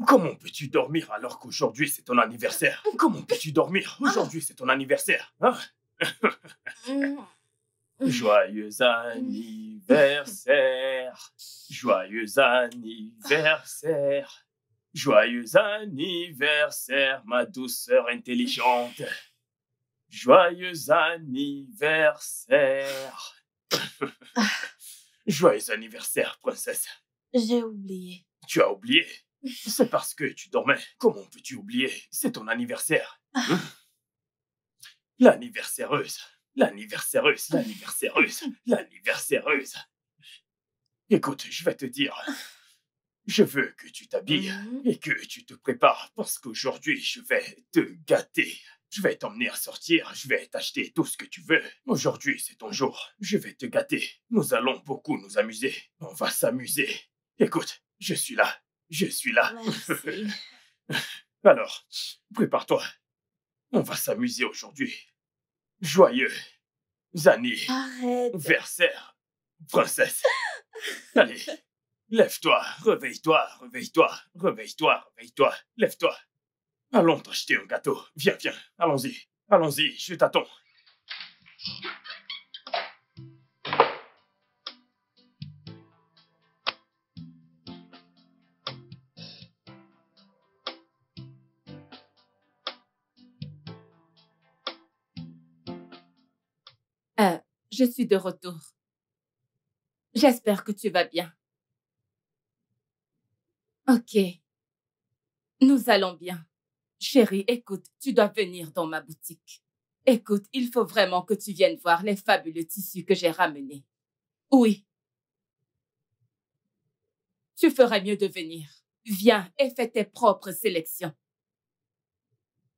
Comment peux-tu dormir alors qu'aujourd'hui c'est ton anniversaire? Comment peux-tu dormir? Aujourd'hui c'est ton anniversaire. Hein? Joyeux anniversaire. Joyeux anniversaire. Joyeux anniversaire, ma douceur intelligente. Joyeux anniversaire. Joyeux anniversaire, princesse. J'ai oublié. Tu as oublié? C'est parce que tu dormais. Comment peux-tu oublier? C'est ton anniversaire. L'anniversaireuse. L'anniversaireuse. L'anniversaireuse. L'anniversaireuse. Écoute, je vais te dire. Je veux que tu t'habilles et que tu te prépares parce qu'aujourd'hui, je vais te gâter. Je vais t'emmener à sortir, je vais t'acheter tout ce que tu veux. Aujourd'hui, c'est ton jour. Je vais te gâter. Nous allons beaucoup nous amuser. On va s'amuser. Écoute, je suis là. Je suis là. Merci. Alors, prépare-toi. On va s'amuser aujourd'hui. Joyeux anniversaire, princesse. Allez, lève-toi, réveille-toi, réveille-toi, réveille-toi, réveille-toi, lève-toi. Allons t'acheter un gâteau. Viens, viens, allons-y, allons-y, je t'attends. Je suis de retour. J'espère que tu vas bien. Ok. Nous allons bien. Chérie, écoute, tu dois venir dans ma boutique. Écoute, il faut vraiment que tu viennes voir les fabuleux tissus que j'ai ramenés. Oui. Tu ferais mieux de venir. Viens et fais tes propres sélections.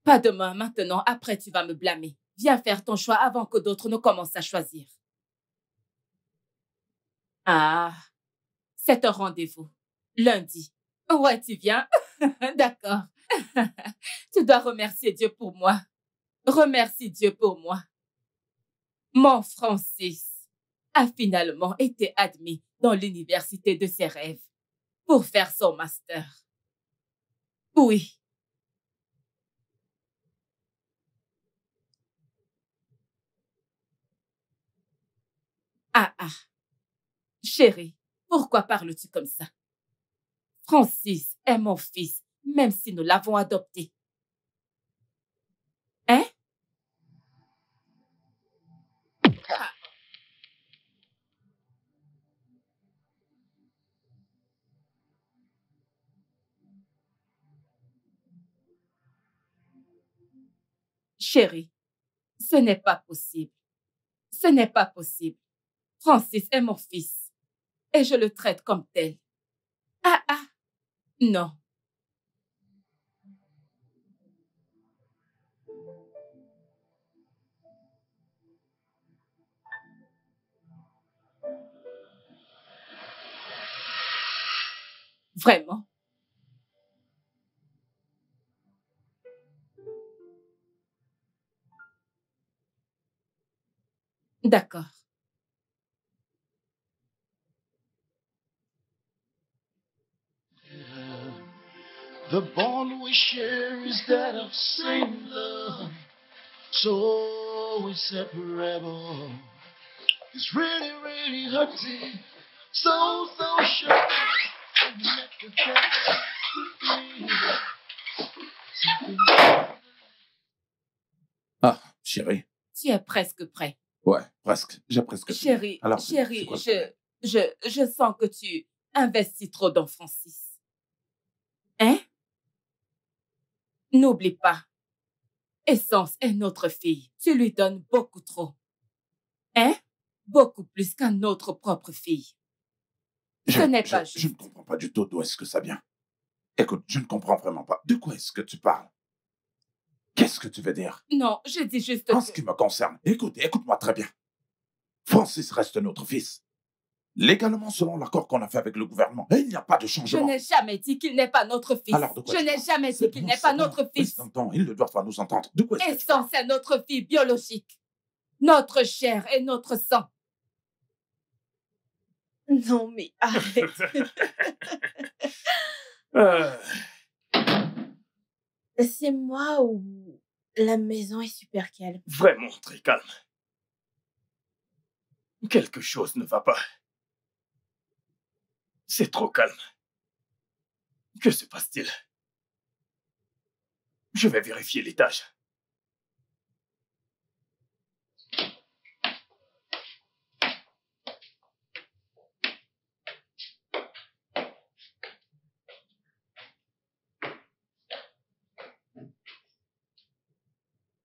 Pas demain, maintenant, après tu vas me blâmer. Viens faire ton choix avant que d'autres ne commencent à choisir. Ah, c'est un rendez-vous. Lundi. Ouais, tu viens? D'accord. Tu dois remercier Dieu pour moi. Remercie Dieu pour moi. Mon Francis a finalement été admis dans l'université de ses rêves pour faire son master. Oui. Ah. Chérie, pourquoi parles-tu comme ça? Francis est mon fils, même si nous l'avons adopté. Hein? Ah. Chérie, ce n'est pas possible. Ce n'est pas possible. Francis est mon fils et je le traite comme tel. Ah. Non. Vraiment? D'accord. The bond we share is that of same love, so inseparable. It's really, really hurting, so sure. Ah, chérie. Tu es presque prêt. Ouais, presque. J'ai presque fini. Chérie, Alors, chérie, quoi, je sens que tu investis trop dans Francis. Hein? N'oublie pas. Essence est notre fille. Tu lui donnes beaucoup trop. Hein? Beaucoup plus qu'à notre propre fille. Ce n'est pas juste. Je ne comprends pas du tout d'où est-ce que ça vient. Écoute, je ne comprends vraiment pas. De quoi est-ce que tu parles? Qu'est-ce que tu veux dire? Non, je dis juste En ce qui me concerne, écoute-moi très bien. Francis reste notre fils. Légalement, selon l'accord qu'on a fait avec le gouvernement, il n'y a pas de Je changement. n'ai jamais dit qu'il n'est pas notre fils. Alors, de quoi Je n'ai jamais dit qu'il n'est pas notre fils. Ils ne doivent pas nous entendre. De quoi est-ce que tu parles? Essence est notre fille biologique. Notre chair et notre sang. Non, mais arrête. C'est moi ou la maison est super calme? Vraiment très calme. Quelque chose ne va pas. C'est trop calme. Que se passe-t-il? Je vais vérifier l'étage.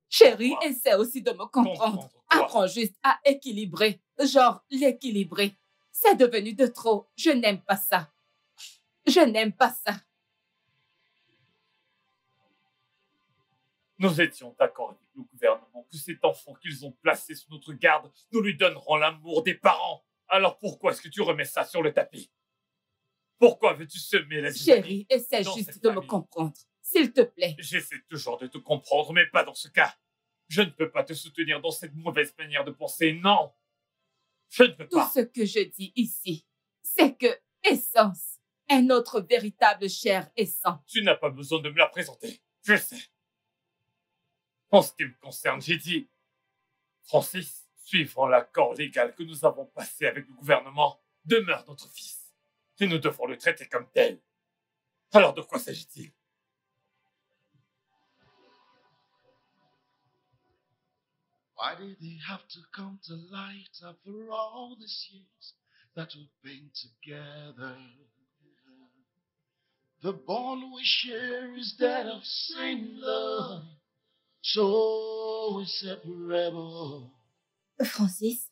Chérie, essaie aussi de me comprendre. Comprendre quoi? Apprends juste à équilibrer. Genre, l'équilibrer. C'est devenu de trop. Je n'aime pas ça. Je n'aime pas ça. Nous étions d'accord avec le gouvernement que cet enfant qu'ils ont placé sous notre garde, nous lui donnerons l'amour des parents. Alors pourquoi est-ce que tu remets ça sur le tapis? Pourquoi veux-tu semer la zizanie? Chérie, essaie dans juste cette de me famille? comprendre. S'il te plaît. J'essaie toujours de te comprendre, mais pas dans ce cas. Je ne peux pas te soutenir dans cette mauvaise manière de penser, non. Je ne peux Tout pas. ce que je dis ici, c'est que Essence est notre véritable chair et sang. Tu n'as pas besoin de me la présenter. Je sais. En ce qui me concerne, j'ai dit, Francis, suivant l'accord légal que nous avons passé avec le gouvernement, demeure notre fils. Et nous devons le traiter comme tel. Alors de quoi s'agit-il? Why did they have to come to light after all these years that we've been together? The bond we share is that of same love, so inseparable. Francis,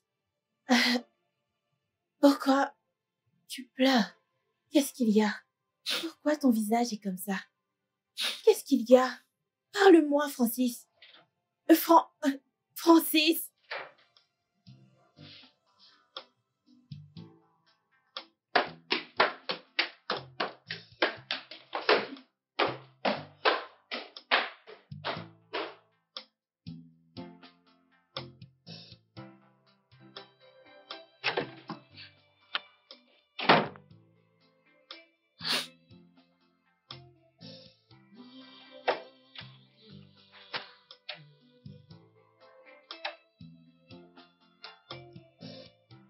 pourquoi tu pleures? Qu'est-ce qu'il y a? Pourquoi ton visage est comme ça? Qu'est-ce qu'il y a? Parle-moi, Francis. Francis.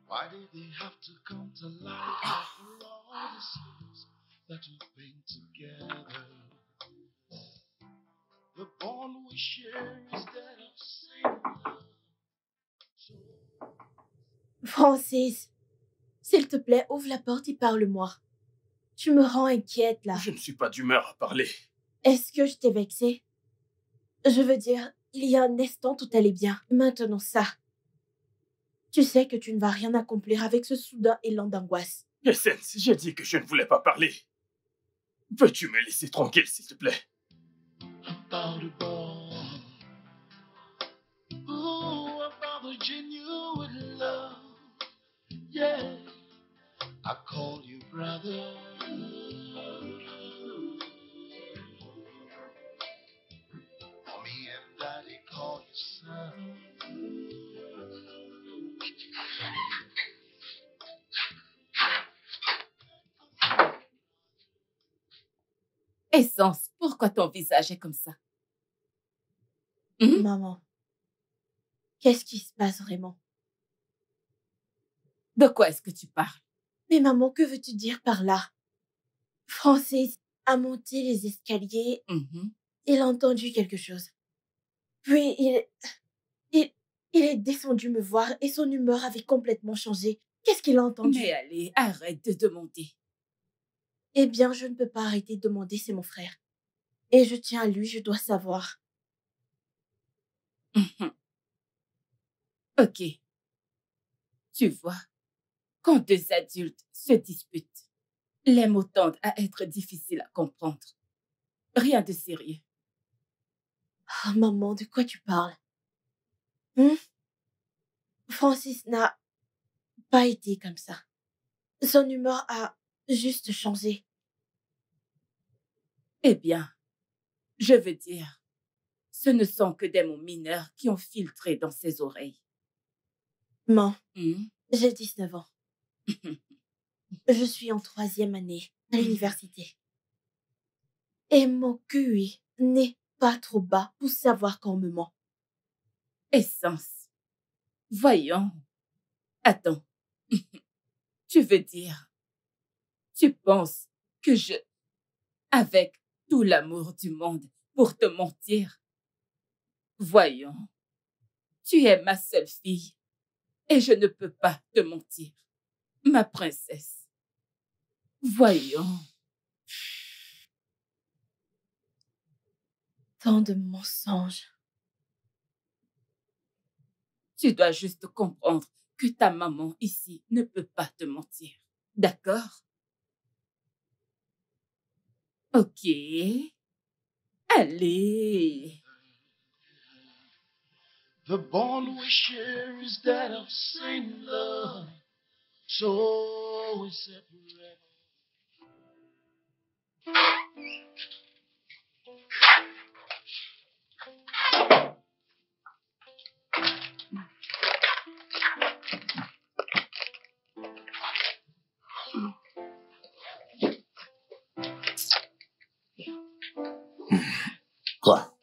Why did they have to come to light after all these years that we've been together? The bond we share is that of same love. So Francis, s'il te plaît, ouvre la porte et parle-moi. Tu me rends inquiète, là. Je ne suis pas d'humeur à parler. Est-ce que je t'ai vexée? Je veux dire, il y a un instant, tout allait bien. Maintenant, ça. Tu sais que tu ne vas rien accomplir avec ce soudain élan d'angoisse. Essence, j'ai dit que je ne voulais pas parler. Peux-tu me laisser tranquille, s'il te plaît? about a bond. Ooh, about the genuine love. Yeah, I call you brother. Mommy and daddy call you son. Essence, pourquoi ton visage est comme ça? Hmm? Maman, qu'est-ce qui se passe vraiment? De quoi est-ce que tu parles? Mais maman, que veux-tu dire par là? Francis a monté les escaliers, Mhm. il a entendu quelque chose. Puis il est descendu me voir et son humeur avait complètement changé. Qu'est-ce qu'il a entendu? Mais allez, arrête de demander. Eh bien, je ne peux pas arrêter de demander, c'est mon frère. Et je tiens à lui, je dois savoir. Mhm. Ok. Tu vois, quand deux adultes se disputent, les mots tendent à être difficiles à comprendre. Rien de sérieux. Oh, maman, de quoi tu parles? Hmm? Francis n'a pas été comme ça. Son humeur a juste changé. Eh bien, je veux dire, ce ne sont que des mots mineurs qui ont filtré dans ses oreilles. Maman, Hmm? j'ai 19 ans. Je suis en 3e année à l'université. Et mon QI n'est pas trop bas pour savoir qu'on me ment. Essence. Voyons. Attends. Tu veux dire, tu penses que avec tout l'amour du monde, pour te mentir? Voyons. Tu es ma seule fille et je ne peux pas te mentir, ma princesse. Voyons. Tant de mensonges. Tu dois juste comprendre que ta maman ici ne peut pas te mentir. D'accord? Ok. Allez. The bond we share is that of same love, so inseparable. Quoi?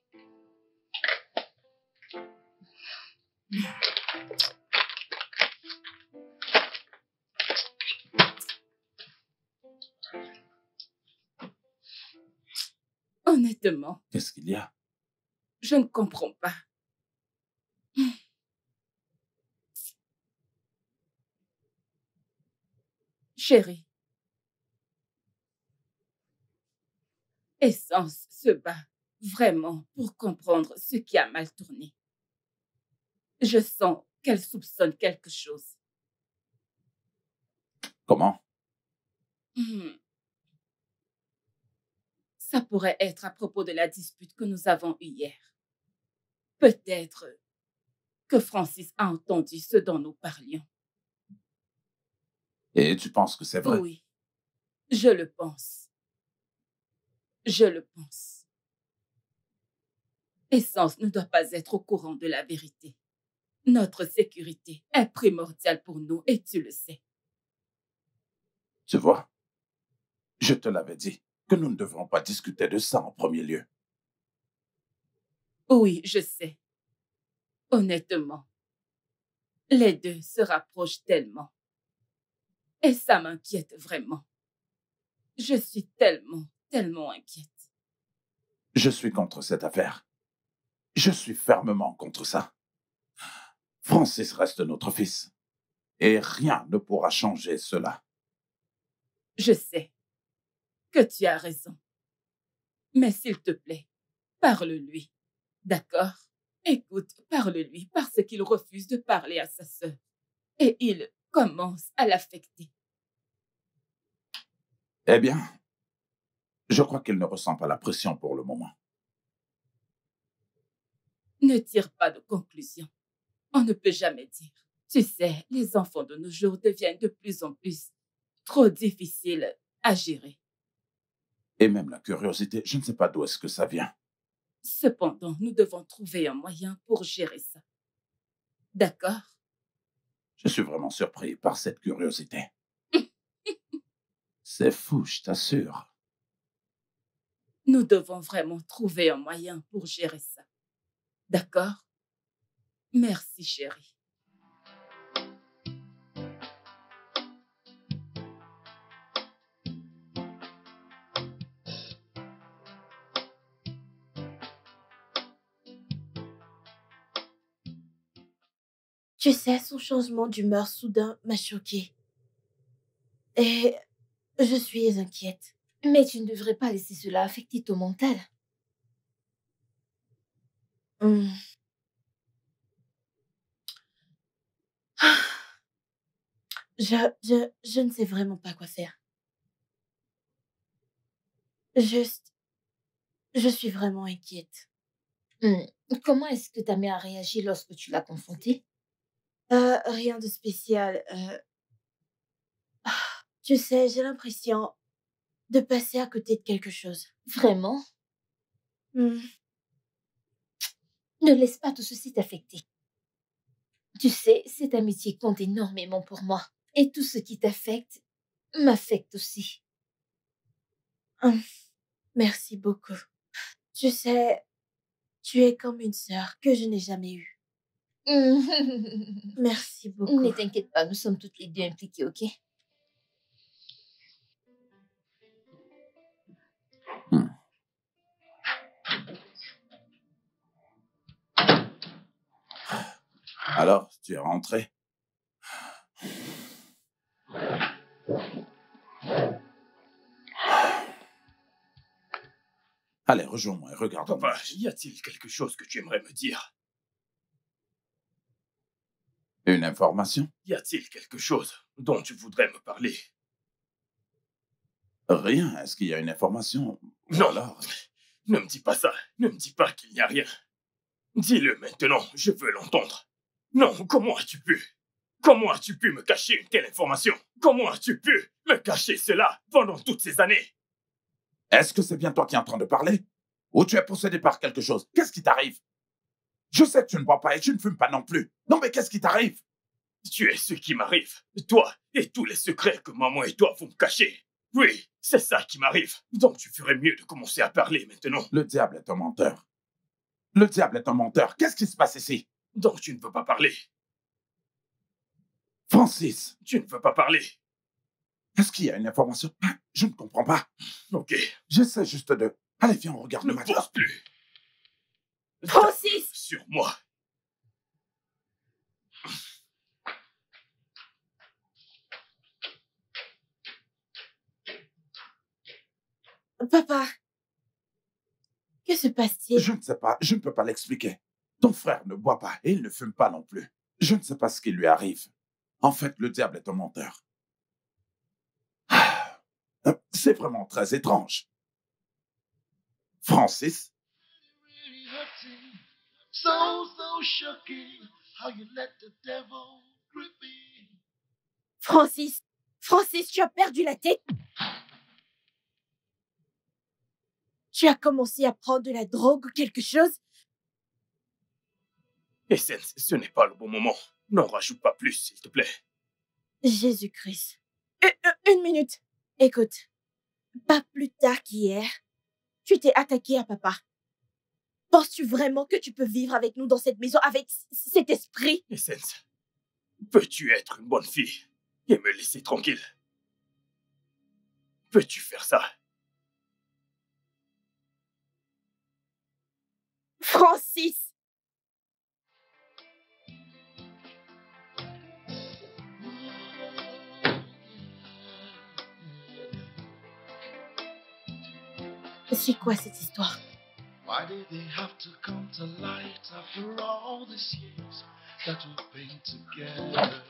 Honnêtement, Qu'est-ce qu'il y a? je ne comprends pas. Chérie, Essence se bat vraiment pour comprendre ce qui a mal tourné. Je sens qu'elle soupçonne quelque chose. Comment? Ça pourrait être à propos de la dispute que nous avons eue hier. Peut-être que Francis a entendu ce dont nous parlions. Et tu penses que c'est vrai? Oui, je le pense. Je le pense. Essence ne doit pas être au courant de la vérité. Notre sécurité est primordiale pour nous et tu le sais. Tu vois? Je te l'avais dit que nous ne devrons pas discuter de ça en premier lieu. Oui, je sais. Honnêtement, les deux se rapprochent tellement. Et ça m'inquiète vraiment. Je suis tellement inquiète. Je suis contre cette affaire. Je suis fermement contre ça. Francis reste notre fils. Et rien ne pourra changer cela. Je sais que tu as raison. Mais s'il te plaît, parle-lui. D'accord? Écoute, parle-lui parce qu'il refuse de parler à sa sœur. Et il commence à l'affecter. Eh bien, je crois qu'il ne ressent pas la pression pour le moment. Ne tire pas de conclusion. On ne peut jamais dire. Tu sais, les enfants de nos jours deviennent de plus en plus trop difficiles à gérer. Et même la curiosité, je ne sais pas d'où est-ce que ça vient. Cependant, nous devons trouver un moyen pour gérer ça. D'accord? Je suis vraiment surpris par cette curiosité. C'est fou, je t'assure. Nous devons vraiment trouver un moyen pour gérer ça. D'accord? Merci, chérie. Tu sais, son changement d'humeur soudain m'a choquée. Et je suis inquiète. Mais tu ne devrais pas laisser cela affecter ton mental. Hmm. Je ne sais vraiment pas quoi faire. Juste, je suis vraiment inquiète. Comment est-ce que ta mère a réagi lorsque tu l'as confrontée? Rien de spécial. Tu sais, j'ai l'impression de passer à côté de quelque chose. Vraiment? Hmm. Ne laisse pas tout ceci t'affecter. Tu sais, cette amitié compte énormément pour moi. Et tout ce qui t'affecte m'affecte aussi. Merci beaucoup. Tu sais, Tu es comme une sœur que je n'ai jamais eue. Merci beaucoup. Ne t'inquiète pas, nous sommes toutes les deux impliquées, ok? Alors, tu es rentré? Allez, rejoins-moi et regarde. Papa, y a-t-il quelque chose que tu aimerais me dire? Une information? Y a-t-il quelque chose dont tu voudrais me parler? Rien. Est-ce qu'il y a une information? Non. Alors, Ne me dis pas ça. Ne me dis pas qu'il n'y a rien. Dis-le maintenant, je veux l'entendre. Non, comment as-tu pu? Comment as-tu pu me cacher une telle information? Comment as-tu pu me cacher cela pendant toutes ces années? est-ce que c'est bien toi qui es en train de parler? Ou tu es possédé par quelque chose? Qu'est-ce qui t'arrive? Je sais que tu ne bois pas et tu ne fumes pas non plus. Non, mais qu'est-ce qui t'arrive? Tu es ce qui m'arrive. Toi et tous les secrets que maman et toi vont me cacher. Oui, c'est ça qui m'arrive. Donc tu ferais mieux de commencer à parler maintenant. Le diable est un menteur. Le diable est un menteur. Qu'est-ce qui se passe ici? Donc tu ne veux pas parler. Francis, Tu ne veux pas parler. est-ce qu'il y a une information? Je ne comprends pas. Ok. J'essaie juste de... Allez, viens, on regarde Ne le match. pose plus. Francis! Sur moi. Papa, que se passe-t-il? Je ne sais pas, je ne peux pas l'expliquer. Ton frère ne boit pas et il ne fume pas non plus. Je ne sais pas ce qui lui arrive. En fait, le diable est un menteur. C'est vraiment très étrange. Francis, Really hurting, so shocking. How you let the devil grip me. Francis! Francis, tu as perdu la tête? Tu as commencé à prendre de la drogue ou quelque chose? Essence, ce n'est pas le bon moment. N'en rajoute pas plus, s'il te plaît. Jésus-Christ. Une minute. Écoute, pas plus tard qu'hier, tu t'es attaqué à papa. Penses-tu vraiment que tu peux vivre avec nous dans cette maison avec cet esprit? Essence, peux-tu être une bonne fille et me laisser tranquille? Peux-tu faire ça? Francis! C'est quoi cette histoire? Why did they have to come to light after all these years that we've been together?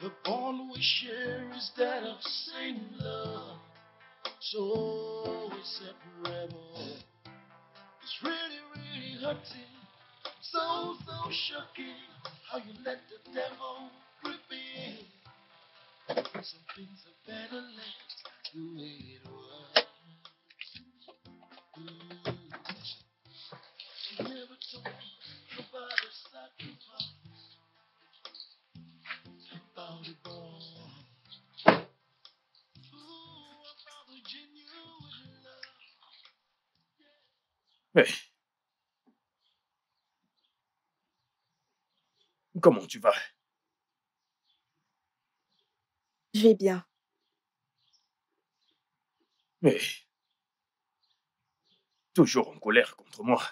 The bond we share is that of same love, so inseparable. It's really hurting, so shocking. How you let the devil grip me. Some things are better left the way it was. You never told me about the sacrifice, about it all. Ooh, about the genuine love. Mais... Comment tu vas? Je vais bien. Mais... toujours en colère contre moi.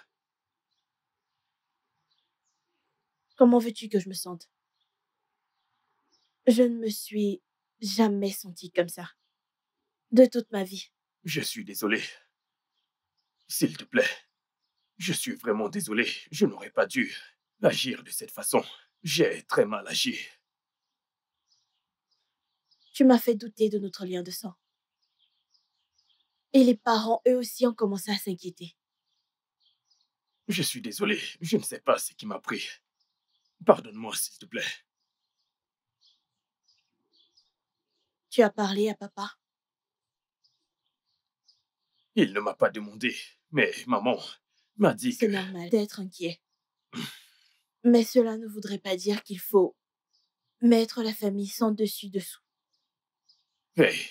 Comment veux-tu que je me sente? Je ne me suis jamais sentie comme ça. De toute ma vie. Je suis désolé. S'il te plaît. Je suis vraiment désolé. Je n'aurais pas dû agir de cette façon. J'ai très mal agi. Tu m'as fait douter de notre lien de sang. Et les parents, eux aussi, ont commencé à s'inquiéter. Je suis désolé. Je ne sais pas ce qui m'a pris. Pardonne-moi, s'il te plaît. Tu as parlé à papa? Il ne m'a pas demandé, mais maman m'a dit que... C'est normal d'être inquiet. Mais cela ne voudrait pas dire qu'il faut mettre la famille sans dessus-dessous. Hey,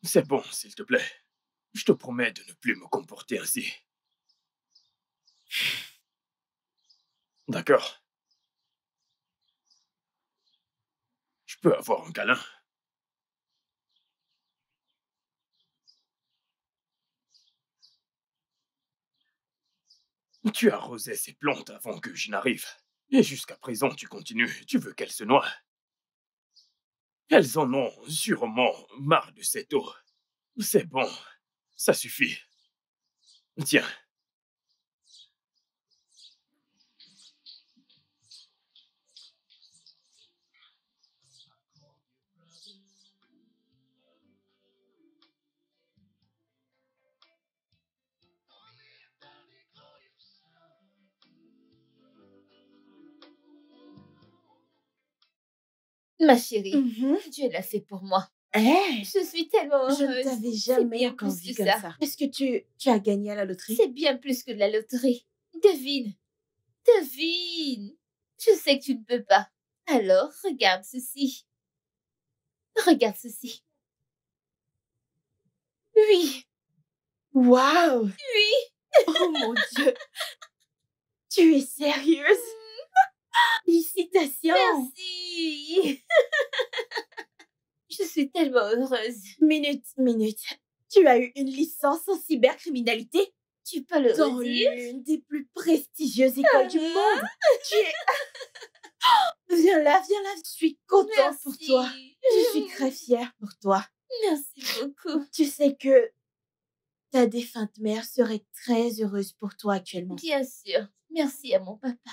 c'est bon, s'il te plaît. Je te promets de ne plus me comporter ainsi. D'accord? Je peux avoir un câlin? Tu as arrosé ces plantes avant que je n'arrive. Et jusqu'à présent, tu continues. Tu veux qu'elles se noient. Elles en ont sûrement marre de cette eau. C'est bon. Ça suffit. Tiens. Ma chérie, Mhm. Dieu l'a fait pour moi. Eh, Je suis tellement je heureuse. ne t'avais C'est jamais bien encore plus vu que comme ça. Est-ce que tu as gagné à la loterie? C'est bien plus que de la loterie. Devine. Devine. Je sais que tu ne peux pas. Alors, regarde ceci. Regarde ceci. Oui, Waouh! oui. Oh mon Dieu! Tu es sérieuse? Félicitations! Merci. Je suis tellement heureuse. Minute. Tu as eu une licence en cybercriminalité Tu peux le dans redire? l'une des plus prestigieuses écoles du monde. Tu es... Viens là. Je suis contente pour toi. Je suis très fière pour toi. Merci beaucoup. Tu sais que ta défunte mère serait très heureuse pour toi actuellement. Bien sûr. Merci à mon papa.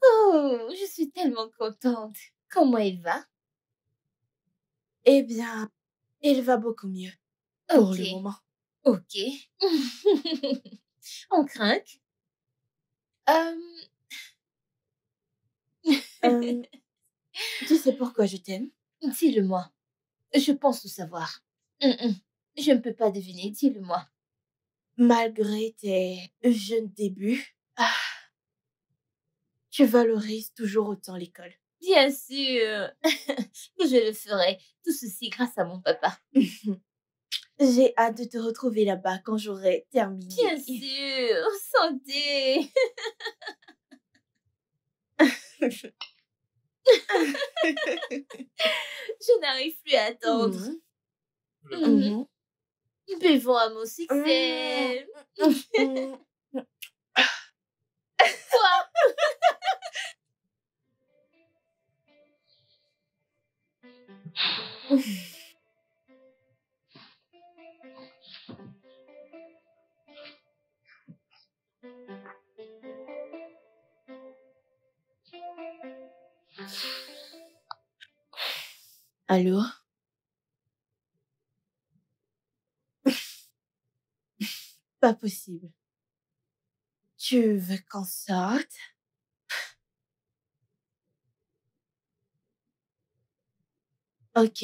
Oh, je suis tellement contente. Comment il va? Eh bien, il va beaucoup mieux pour Ok. le moment. Ok. On craque. Euh, tu sais pourquoi je t'aime? Dis-le-moi. Je pense tout savoir. Je ne peux pas deviner. Dis-le-moi. Malgré tes jeunes débuts, tu valorises toujours autant l'école. Bien sûr que je le ferai. Tout ceci grâce à mon papa. J'ai hâte de te retrouver là-bas quand j'aurai terminé. Bien sûr. Santé. Je n'arrive plus à attendre. Mhm. Buvons à mon succès. Mhm. Toi. Allô? Pas possible. Tu veux qu'on sorte? Ok.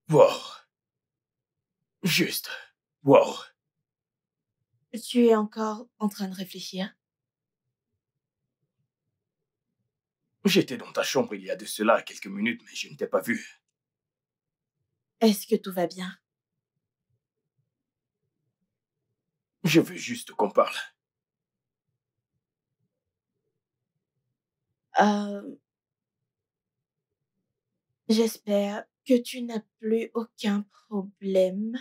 Wow. Juste. Wow. Tu es encore en train de réfléchir? J'étais dans ta chambre il y a de cela quelques minutes, mais je ne t'ai pas vu. Est-ce que tout va bien? Je veux juste qu'on parle. J'espère que tu n'as plus aucun problème?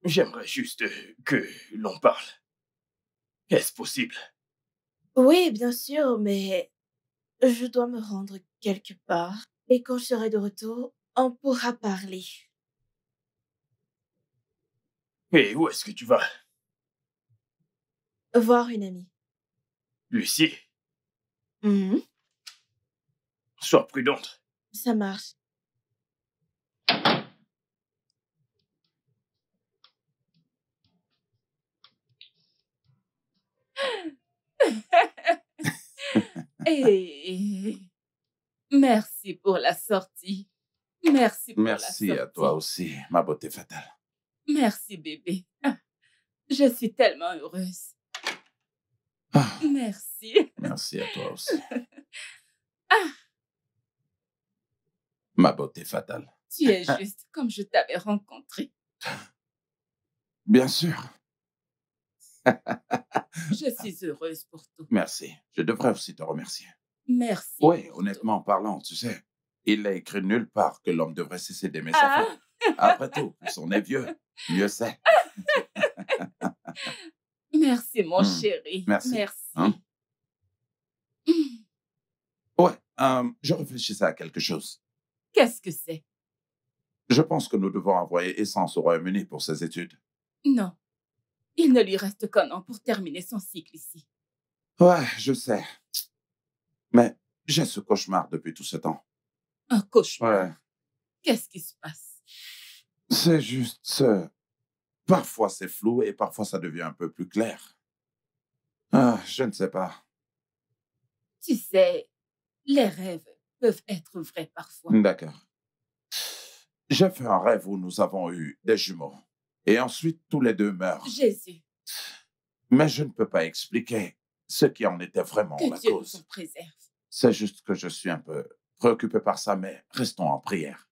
J'aimerais juste que l'on parle. Est-ce possible? Oui, bien sûr, mais je dois me rendre quelque part. Et quand je serai de retour, on pourra parler. Et où est-ce que tu vas? Voir une amie. Lucie, Mhm, sois prudente. ça marche. Et merci pour la sortie. Merci pour la Merci à sortie. toi aussi, ma beauté fatale. Merci, bébé. Ah, je suis tellement heureuse. Ah, Merci. merci à toi aussi, Ah, ma beauté fatale. tu es juste comme je t'avais rencontré. Bien sûr. Je suis heureuse pour tout. Merci. Je devrais aussi te remercier. Merci. Oui, pour honnêtement parlant, tu sais, il n'est écrit nulle part que l'homme devrait cesser d'aimer sa Ah. femme. Après tout, plus on est vieux, mieux c'est. Merci, mon Hmm, chéri. merci. Merci. Hein? Hmm, Ouais, je réfléchissais à quelque chose. Qu'est-ce que c'est? Je pense que nous devons envoyer Essence au Royaume-Uni pour ses études. Non. Il ne lui reste qu'un an pour terminer son cycle ici. Ouais, je sais. Mais j'ai ce cauchemar depuis tout ce temps. Un cauchemar. Ouais, Qu'est-ce qui se passe? c'est juste ce... Parfois c'est flou et parfois ça devient un peu plus clair. Ah, je ne sais pas. Tu sais, les rêves peuvent être vrais parfois. D'accord. J'ai fait un rêve où nous avons eu des jumeaux. Et ensuite, tous les deux meurent. Jésus, Mais je ne peux pas expliquer ce qui en était vraiment que la Dieu nous en cause. préserve. C'est juste que je suis un peu préoccupé par ça, mais restons en prière.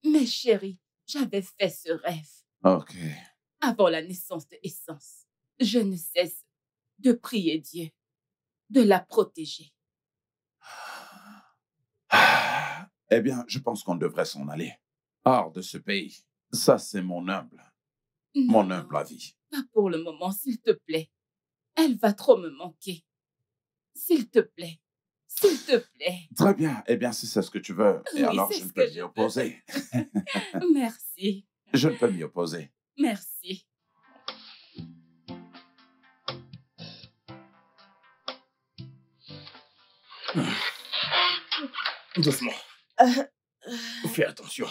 Mais chérie, j'avais fait ce rêve Ok. avant la naissance de Essence. Je ne cesse de prier Dieu, de la protéger. Eh bien, je pense qu'on devrait s'en aller. Hors de ce pays. Ça, c'est mon humble Non, avis. pas pour le moment, s'il te plaît. Elle va trop me manquer. S'il te plaît. S'il te plaît. Très bien. Eh bien, si c'est ce que tu veux, et Oui, alors c'est je ne ce peux que je m'y veux. opposer. Merci. Je ne peux m'y opposer. Merci. Doucement. Euh, Fais attention.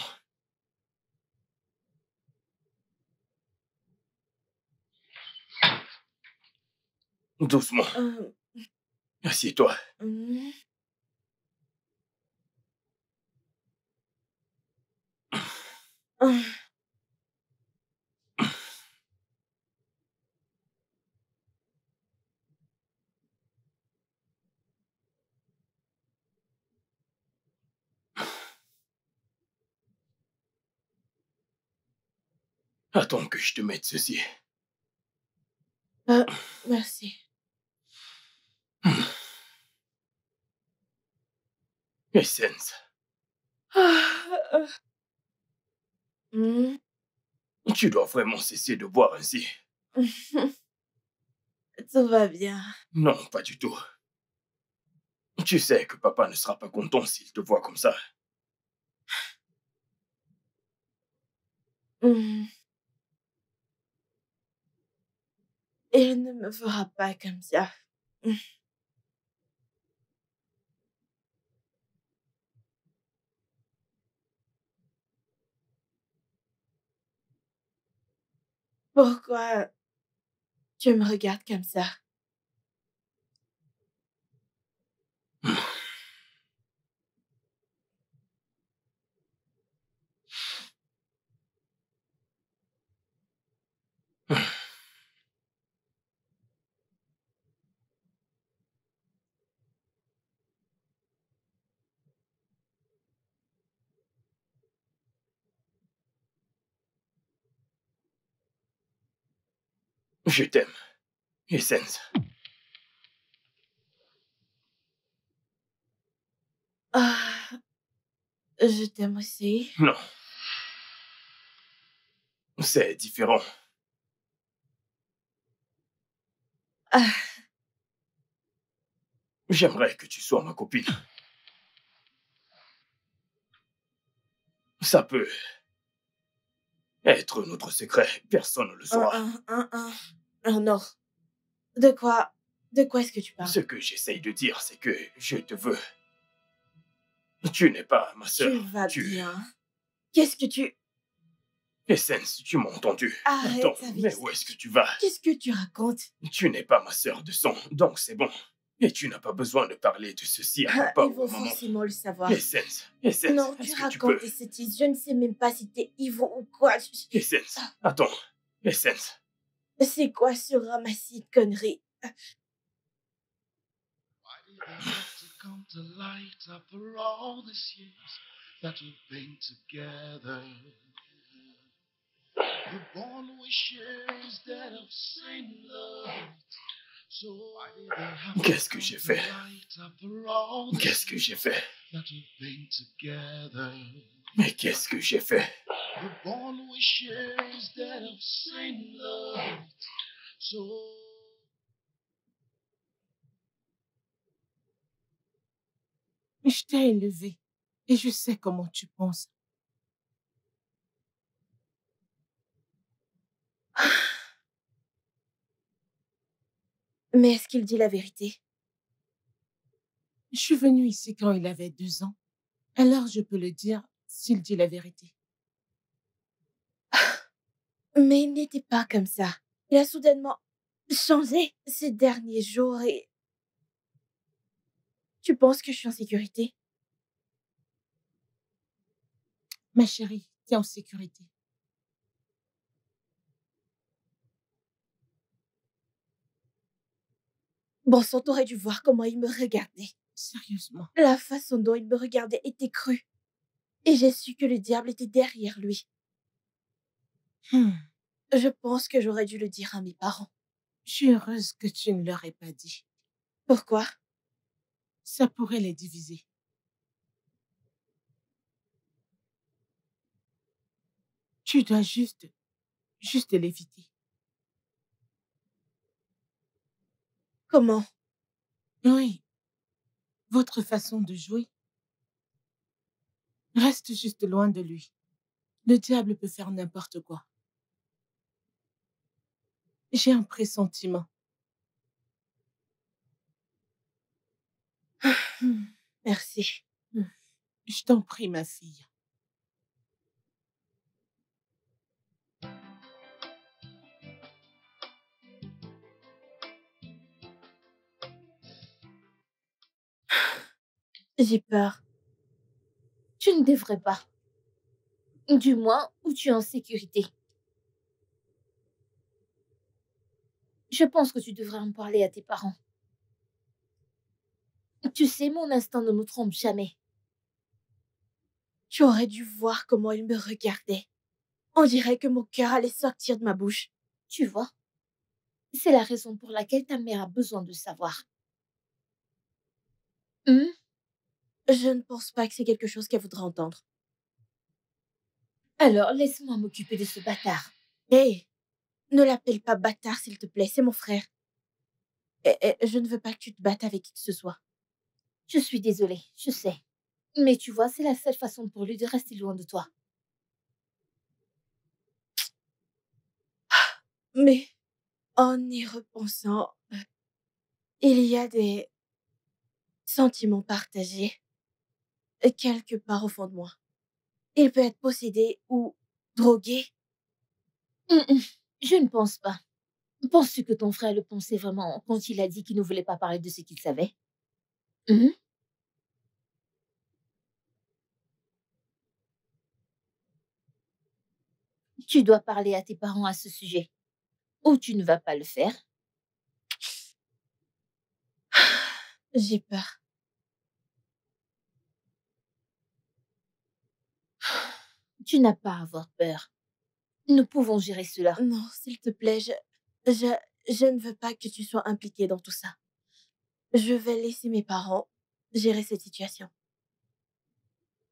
Doucement. euh, Assieds-toi. mhm. Euh, Attends que je te mette ceci. Merci. Essence, Mhm. tu dois vraiment cesser de boire ainsi. Tout va bien. Non, pas du tout. Tu sais que papa ne sera pas content s'il te voit comme ça. Mhm. Il ne me fera pas comme ça. Pourquoi tu me regardes comme ça? Je t'aime, Essence. Ah, je t'aime aussi. Non. C'est différent. Ah, J'aimerais que tu sois ma copine. Ça peut être notre secret. Personne ne le saura. non. De quoi est-ce que tu parles? Ce que j'essaye de dire, c'est que je te veux. Tu n'es pas ma sœur. Tu vas bien. Qu'est-ce que tu... Essence, tu m'as entendu. Arrête Attends, avec mais ça. où est-ce que tu vas? Qu'est-ce que tu racontes? Tu n'es pas ma sœur de sang, donc c'est bon. Et tu n'as pas besoin de parler de ceci à papa Ils ou vont à maman. forcément le savoir. Essence, Non, tu est-ce que tu racontes peux? des sottises. Je ne sais même pas si t'es Yves ou quoi. Essence, attends. Essence, C'est quoi ce ramassis de conneries? Why did they have to come to light after all these years that we've been together? The bond we share is that of same love. So why did they have to Qu'est-ce que come j'ai to fait? light after all these Qu'est-ce que j'ai years fait? that we've been together? Mais qu'est-ce que j'ai fait? The bond we share is that of same love. So Je t'ai élevé et je sais comment tu penses. Mais est-ce qu'il dit la vérité? Je suis venue ici quand il avait 2 ans. Alors je peux le dire s'il dit la vérité. Mais il n'était pas comme ça. Il a soudainement changé ces derniers jours et... Tu penses que je suis en sécurité? Ma chérie, t'es en sécurité. Bon sang, t'aurais dû voir comment il me regardait. Sérieusement. La façon dont il me regardait était crue. Et j'ai su que le diable était derrière lui. Je pense que j'aurais dû le dire à mes parents. Je suis heureuse que tu ne leur aies pas dit. Pourquoi? Ça pourrait les diviser. Tu dois juste l'éviter. Comment? Oui. Votre façon de jouer. Reste juste loin de lui. Le diable peut faire n'importe quoi. J'ai un pressentiment. Merci. Je t'en prie, ma fille. J'ai peur. Tu ne devrais pas. Du moins, où tu es en sécurité. Je pense que tu devrais en parler à tes parents. Tu sais, mon instinct ne me trompe jamais. Tu aurais dû voir comment il me regardait. On dirait que mon cœur allait sortir de ma bouche. Tu vois, c'est la raison pour laquelle ta mère a besoin de savoir. Je ne pense pas que c'est quelque chose qu'elle voudra entendre. Alors, laisse-moi m'occuper de ce bâtard. Hé, ne l'appelle pas bâtard, s'il te plaît, c'est mon frère. Et je ne veux pas que tu te battes avec qui que ce soit. Je suis désolée, je sais. Mais tu vois, c'est la seule façon pour lui de rester loin de toi. Mais en y repensant, il y a des sentiments partagés quelque part au fond de moi. Il peut être possédé ou drogué. Je ne pense pas. Penses-tu que ton frère le pensait vraiment quand il a dit qu'il ne voulait pas parler de ce qu'il savait? Tu dois parler à tes parents à ce sujet. Ou tu ne vas pas le faire. J'ai peur. Tu n'as pas à avoir peur. Nous pouvons gérer cela. Non, s'il te plaît, je ne veux pas que tu sois impliqué dans tout ça. Je vais laisser mes parents gérer cette situation.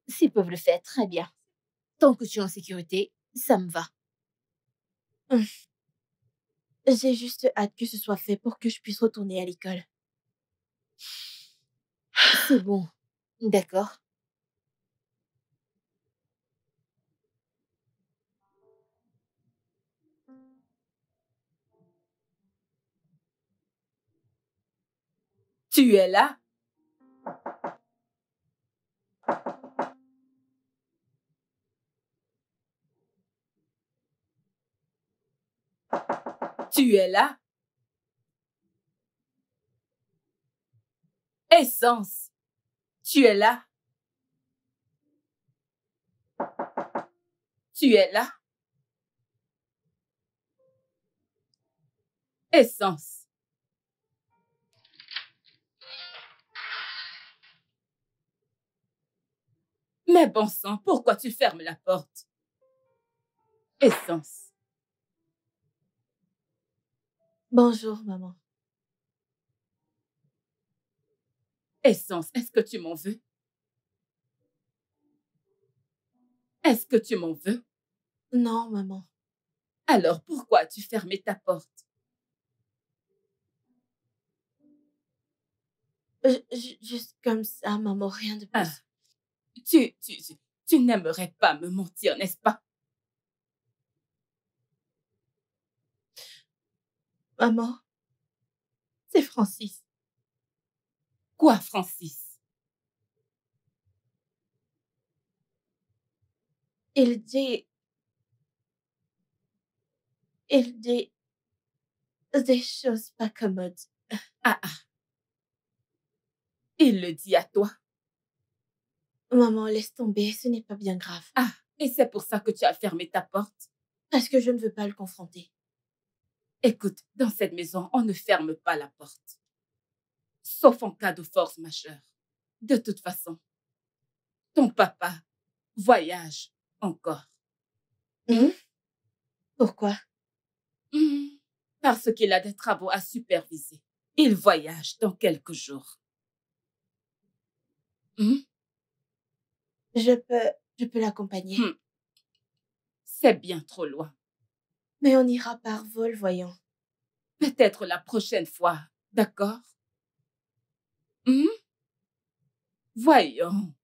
S'ils peuvent le faire, très bien. Tant que tu es en sécurité, ça me va. J'ai juste hâte que ce soit fait pour que je puisse retourner à l'école. C'est bon. D'accord. Tu es là? Tu es là? Essence, tu es là? Tu es là? Essence. Mais bon sang, pourquoi tu fermes la porte? Essence. Bonjour, maman. Essence, est-ce que tu m'en veux? Est-ce que tu m'en veux? Non, maman. Alors pourquoi as-tu fermé ta porte? Juste comme ça, maman, rien de plus. Ah, tu n'aimerais pas me mentir, n'est-ce pas? Maman, c'est Francis. Quoi, Francis? Il dit des choses pas commodes. Ah, ah. Il le dit à toi. Maman, laisse tomber, ce n'est pas bien grave. Ah, et c'est pour ça que tu as fermé ta porte? Parce que je ne veux pas le confronter. Écoute, dans cette maison, on ne ferme pas la porte. Sauf en cas de force majeure. De toute façon, ton papa voyage encore. Pourquoi? Parce qu'il a des travaux à superviser. Il voyage dans quelques jours. Je peux l'accompagner. C'est bien trop loin. Mais on ira par vol, voyons. Peut-être la prochaine fois, d'accord? Voyons.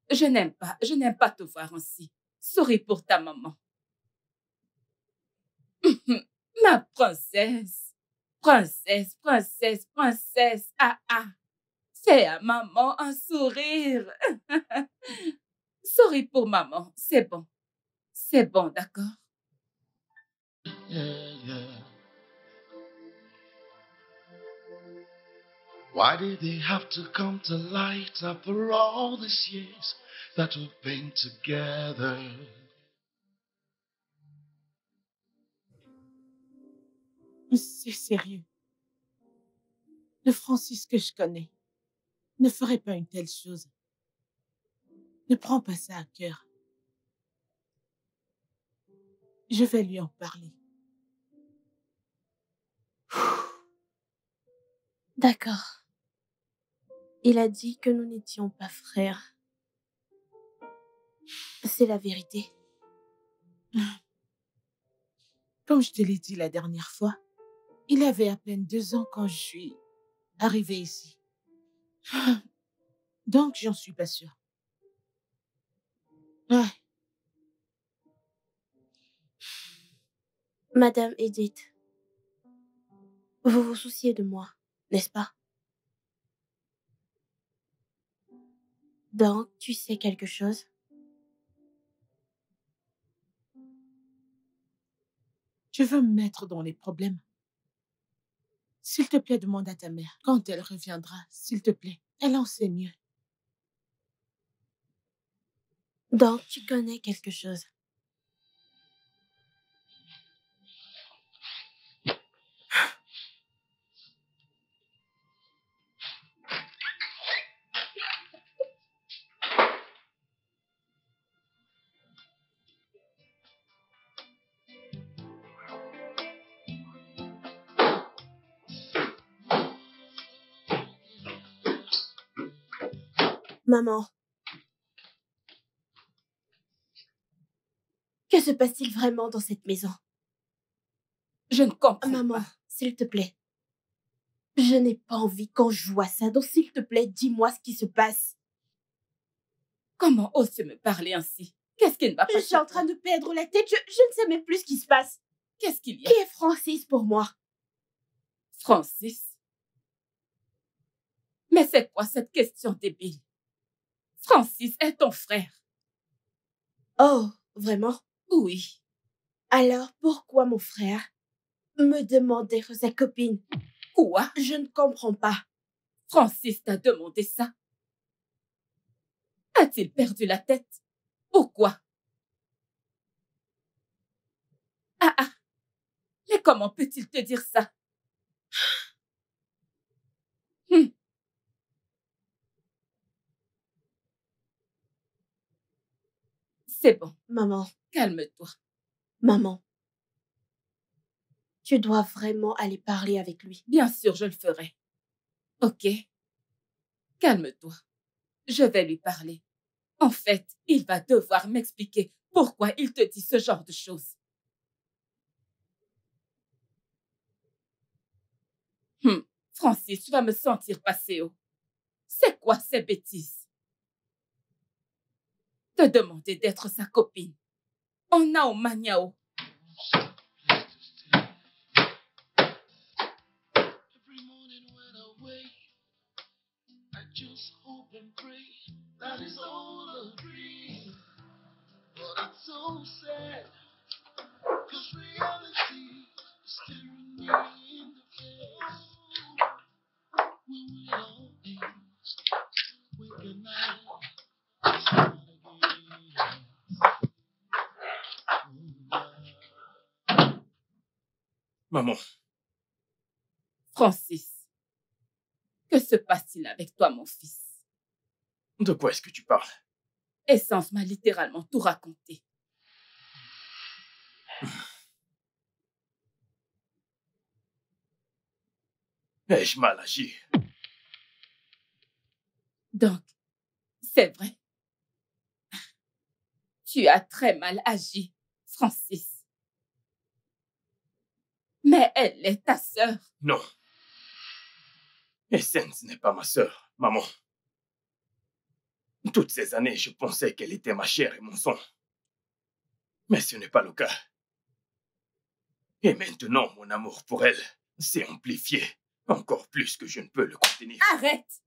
Je n'aime pas te voir ainsi. Souris pour ta maman. Ma princesse. Princesse, princesse, princesse. Ah, ah. Fais à maman un sourire. Souris pour maman. C'est bon. C'est bon, d'accord? Yeah, yeah. Why did they have to come to light after all these years that we've been together? C'est sérieux. Le Francis que je connais ne ferait pas une telle chose. Ne prends pas ça à cœur. Je vais lui en parler. D'accord. Il a dit que nous n'étions pas frères. C'est la vérité. Comme je te l'ai dit la dernière fois, il avait à peine 2 ans quand je suis arrivée ici. Donc, j'en suis pas sûre. Ouais. Madame Edith, vous vous souciez de moi, n'est-ce pas? Donc, tu sais quelque chose? Je veux me mettre dans les problèmes. S'il te plaît, demande à ta mère. Quand elle reviendra, s'il te plaît, elle en sait mieux. Donc, tu connais quelque chose? Maman, Que se passe-t-il vraiment dans cette maison? Je ne comprends Maman, pas. s'il te plaît. Je n'ai pas envie qu'on joue à ça, donc s'il te plaît, dis-moi ce qui se passe. Comment oses-tu me parler ainsi? Qu'est-ce qui ne va pas? Je suis en train de perdre la tête, je ne sais même plus ce qui se passe. Qu'est-ce qu'il y a? Qui est Francis pour moi? Francis? Mais c'est quoi cette question débile? Francis est ton frère. Oh, vraiment? Oui. Alors pourquoi mon frère me demande d'être sa copine? Quoi? Je ne comprends pas. Francis t'a demandé ça? A-t-il perdu la tête? Pourquoi? Ah ah! Mais comment peut-il te dire ça? C'est bon, Maman, calme-toi. maman. Tu dois vraiment aller parler avec lui. Bien sûr, je le ferai. Ok? Calme-toi. Je vais lui parler. En fait, il va devoir m'expliquer pourquoi il te dit ce genre de choses. Francis, tu vas me sentir passer haut. C'est quoi ces bêtises? Te demander d'être sa copine. On a au maniao. Every morning when I wake, I just hope and pray that it's all a dream. But it's so sad, cause reality is staring me in the face. When we all age, when the night is gone again. Maman, Francis, que se passe-t-il avec toi, mon fils? de quoi est-ce que tu parles? Essence m'a littéralement tout raconté. Ai-je mal agi? Donc, c'est vrai. Tu as très mal agi, Francis. Mais elle est ta sœur. Non. Essence n'est pas ma sœur, maman. Toutes ces années, je pensais qu'elle était ma chair et mon sang. Mais ce n'est pas le cas. Et maintenant, mon amour pour elle s'est amplifié, encore plus que je ne peux le contenir. Arrête!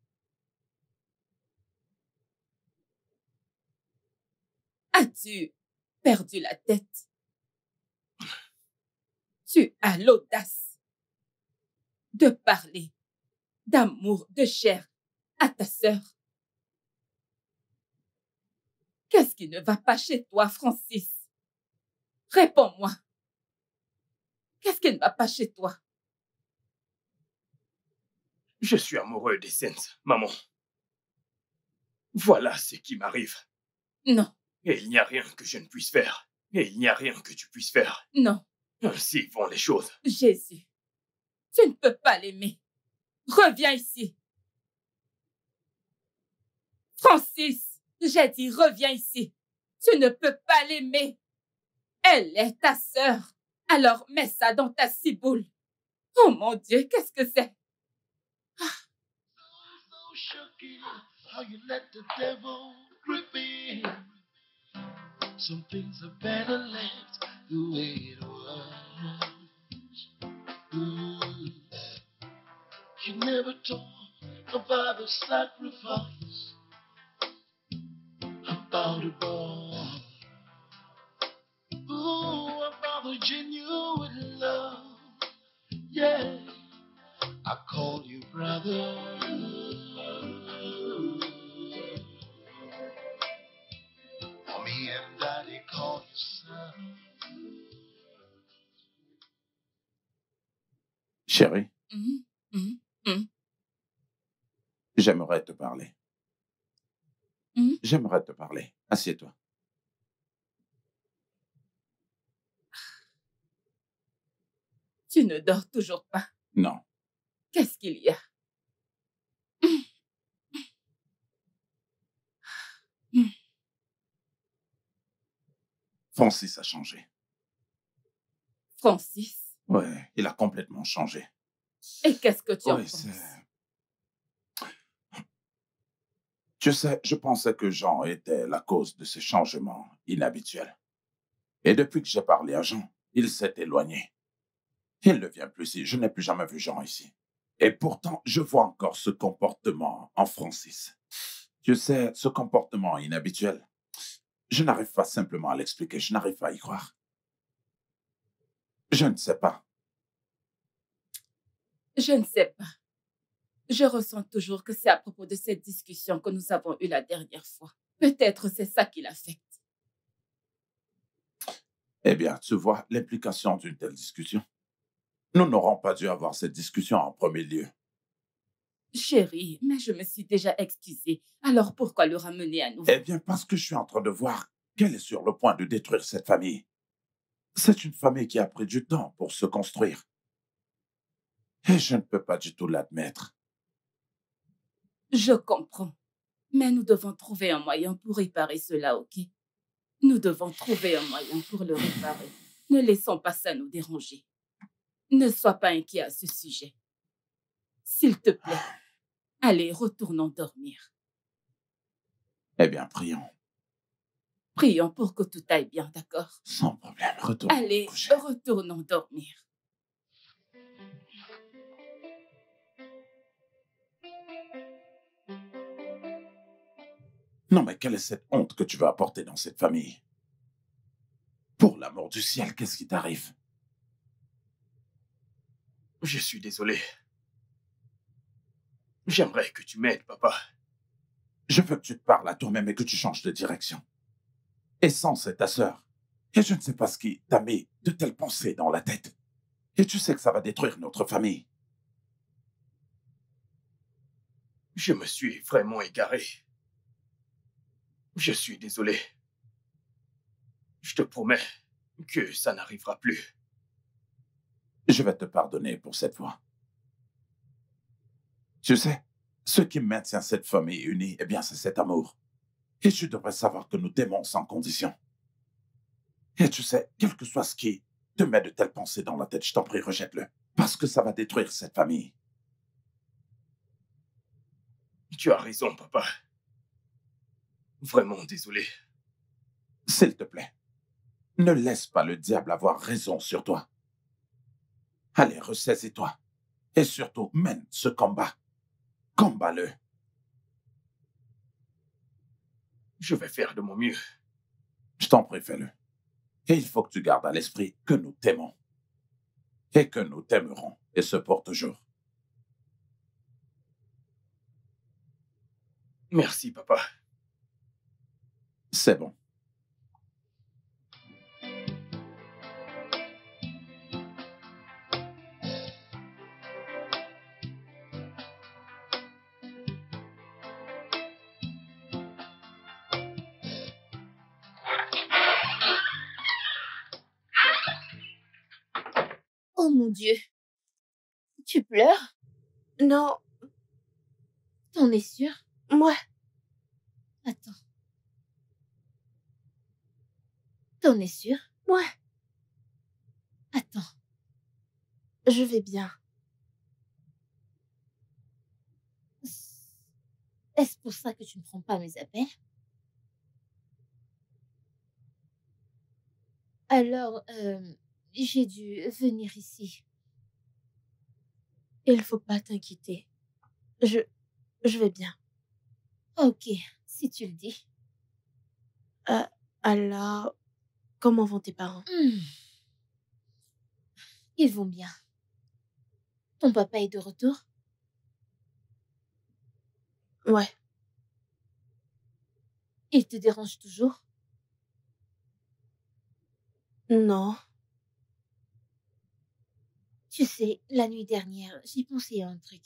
As-tu perdu la tête? Tu as l'audace de parler d'amour, de chair à ta sœur. Qu'est-ce qui ne va pas chez toi, Francis? Réponds-moi. Qu'est-ce qui ne va pas chez toi? Je suis amoureux d'Essence, maman. Voilà ce qui m'arrive. Non, Et il n'y a rien que je ne puisse faire. Et il n'y a rien que tu puisses faire. non, Ainsi vont les choses. Jésus, tu ne peux pas l'aimer. Reviens ici. Francis, j'ai dit reviens ici. Tu ne peux pas l'aimer. Elle est ta sœur. Alors mets ça dans ta ciboule. Oh mon Dieu, qu'est-ce que c'est? So shocking how you let the devil grip in. Some things are better left the way it was. Ooh. You never talk about the sacrifice, about the bond. Ooh, about the genuine love. Yeah, I call you brother. Mommy and daddy call you son. Chérie, Mhm. j'aimerais te parler. Mhm. J'aimerais te parler. Assieds-toi. Tu ne dors toujours pas. Non. Qu'est-ce qu'il y a? Francis a changé. Francis, Ouais, il a complètement changé. et qu'est-ce que tu en Oui, penses? Tu sais, je pensais que Jean était la cause de ce changement inhabituel. Et depuis que j'ai parlé à Jean, il s'est éloigné. Il ne vient plus ici. Je n'ai plus jamais vu Jean ici. Et pourtant, je vois encore ce comportement en Francis. Tu sais, ce comportement inhabituel, je n'arrive pas simplement à l'expliquer. Je n'arrive pas à y croire. Je ne sais pas. Je ne sais pas. Je ressens toujours que c'est à propos de cette discussion que nous avons eue la dernière fois. Peut-être c'est ça qui l'affecte. Eh bien, tu vois l'implication d'une telle discussion. Nous n'aurons pas dû avoir cette discussion en premier lieu. Chérie, mais je me suis déjà excusée. Alors pourquoi le ramener à nouveau? Eh bien, parce que je suis en train de voir qu'elle est sur le point de détruire cette famille. C'est une famille qui a pris du temps pour se construire. Et je ne peux pas du tout l'admettre. Je comprends. Mais nous devons trouver un moyen pour réparer cela, ok? Nous devons trouver un moyen pour le réparer. Ne laissons pas ça nous déranger. Ne sois pas inquiet à ce sujet. S'il te plaît, allez, retournons dormir. Eh bien, prions. Prions pour que tout aille bien, d'accord? Sans problème, retournons Allez, nous coucher. retournons dormir. Non, mais quelle est cette honte que tu veux apporter dans cette famille? Pour l'amour du ciel, qu'est-ce qui t'arrive? Je suis désolé. J'aimerais que tu m'aides, papa. Je veux que tu te parles à toi-même et que tu changes de direction. Essence est ta sœur. Et je ne sais pas ce qui t'a mis de telles pensées dans la tête. Et tu sais que ça va détruire notre famille. Je me suis vraiment égaré. Je suis désolé. Je te promets que ça n'arrivera plus. Je vais te pardonner pour cette fois. Tu sais, ce qui maintient cette famille unie, eh bien, c'est cet amour. Et tu devrais savoir que nous t'aimons sans condition. Et tu sais, quel que soit ce qui te met de telles pensées dans la tête, je t'en prie, rejette-le. Parce que ça va détruire cette famille. Tu as raison, papa. Vraiment désolé. S'il te plaît, ne laisse pas le diable avoir raison sur toi. Allez, ressaisis-toi. Et surtout, mène ce combat. Combat-le. Je vais faire de mon mieux. Je t'en prie, fais-le. Et il faut que tu gardes à l'esprit que nous t'aimons. Et que nous t'aimerons. Et ce pour toujours. Merci, papa. C'est bon. Oh mon Dieu. Tu pleures? Non, T'en es sûr? moi, Attends. T'en es sûr? ouais, Attends. je vais bien. Est-ce pour ça que tu ne prends pas mes appels? Alors, j'ai dû venir ici. Il faut pas t'inquiéter. Je vais bien. Ok, si tu le dis. Alors, comment vont tes parents? Ils vont bien. Ton papa est de retour? Ouais, Il te dérange toujours? non, Tu sais, la nuit dernière, j'ai pensé à un truc.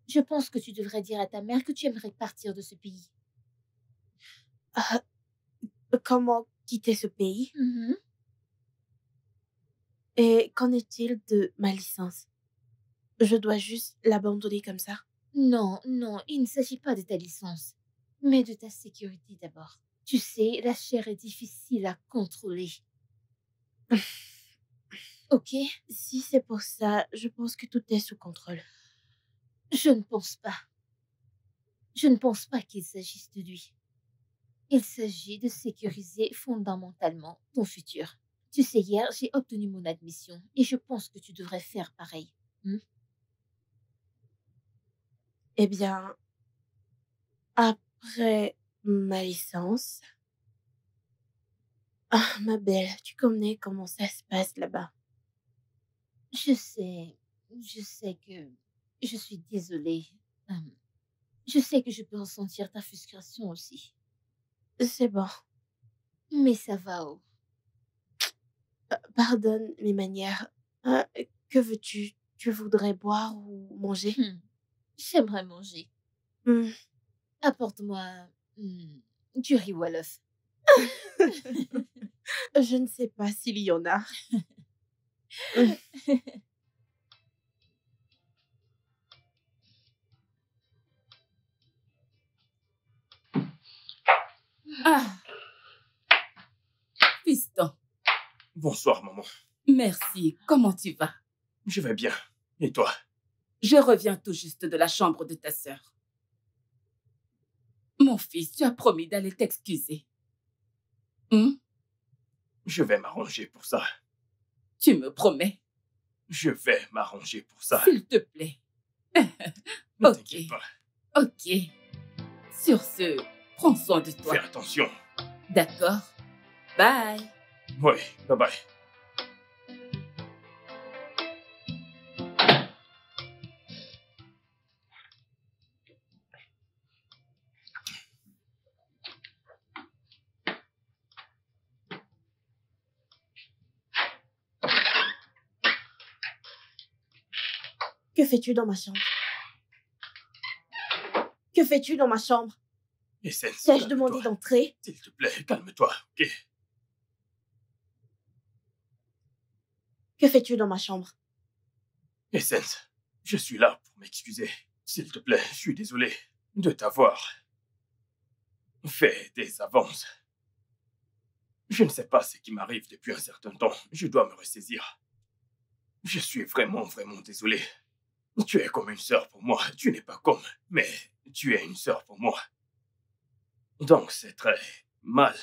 Je pense que tu devrais dire à ta mère que tu aimerais partir de ce pays. comment quitter ce pays? Mhm. Et qu'en est-il de ma licence? Je dois juste l'abandonner comme ça? Non, non, il ne s'agit pas de ta licence, mais de ta sécurité d'abord. Tu sais, la chair est difficile à contrôler. Ok? Si c'est pour ça, je pense que tout est sous contrôle. Je ne pense pas. Je ne pense pas qu'il s'agisse de lui. Il s'agit de sécuriser fondamentalement ton futur. Tu sais, hier, j'ai obtenu mon admission et je pense que tu devrais faire pareil. Eh bien, après ma licence... Ah, ma belle, tu connais comment ça se passe là-bas. Je sais que je suis désolée. Je sais que je peux ressentir ta frustration aussi. C'est bon. Mais ça va, oh. Pardonne mes manières. Que veux-tu? Tu voudrais boire ou manger? J'aimerais manger. Apporte-moi du riz ou à l'œuf. Je ne sais pas s'il y en a. Ah, fiston, Bonsoir, maman. merci. Comment tu vas? Je vais bien. Et toi? Je reviens tout juste de la chambre de ta sœur. Mon fils, tu as promis d'aller t'excuser. Je vais m'arranger pour ça. Tu me promets? Je vais m'arranger pour ça. S'il te plaît. Ne Ok. t'inquiète pas. Ok. Sur ce, prends soin de toi. Fais attention. D'accord? Bye. Oui, bye bye. Que fais-tu dans ma chambre? Que fais-tu dans ma chambre? Essence, T'ai-je demandé d'entrer? S'il te plaît, calme-toi, ok? Que fais-tu dans ma chambre? Essence, je suis là pour m'excuser. S'il te plaît, je suis désolé de t'avoir fait des avances. Je ne sais pas ce qui m'arrive depuis un certain temps. Je dois me ressaisir. Je suis vraiment, vraiment désolé. Tu es comme une sœur pour moi. Tu n'es pas comme, mais tu es une sœur pour moi. Donc c'est très mal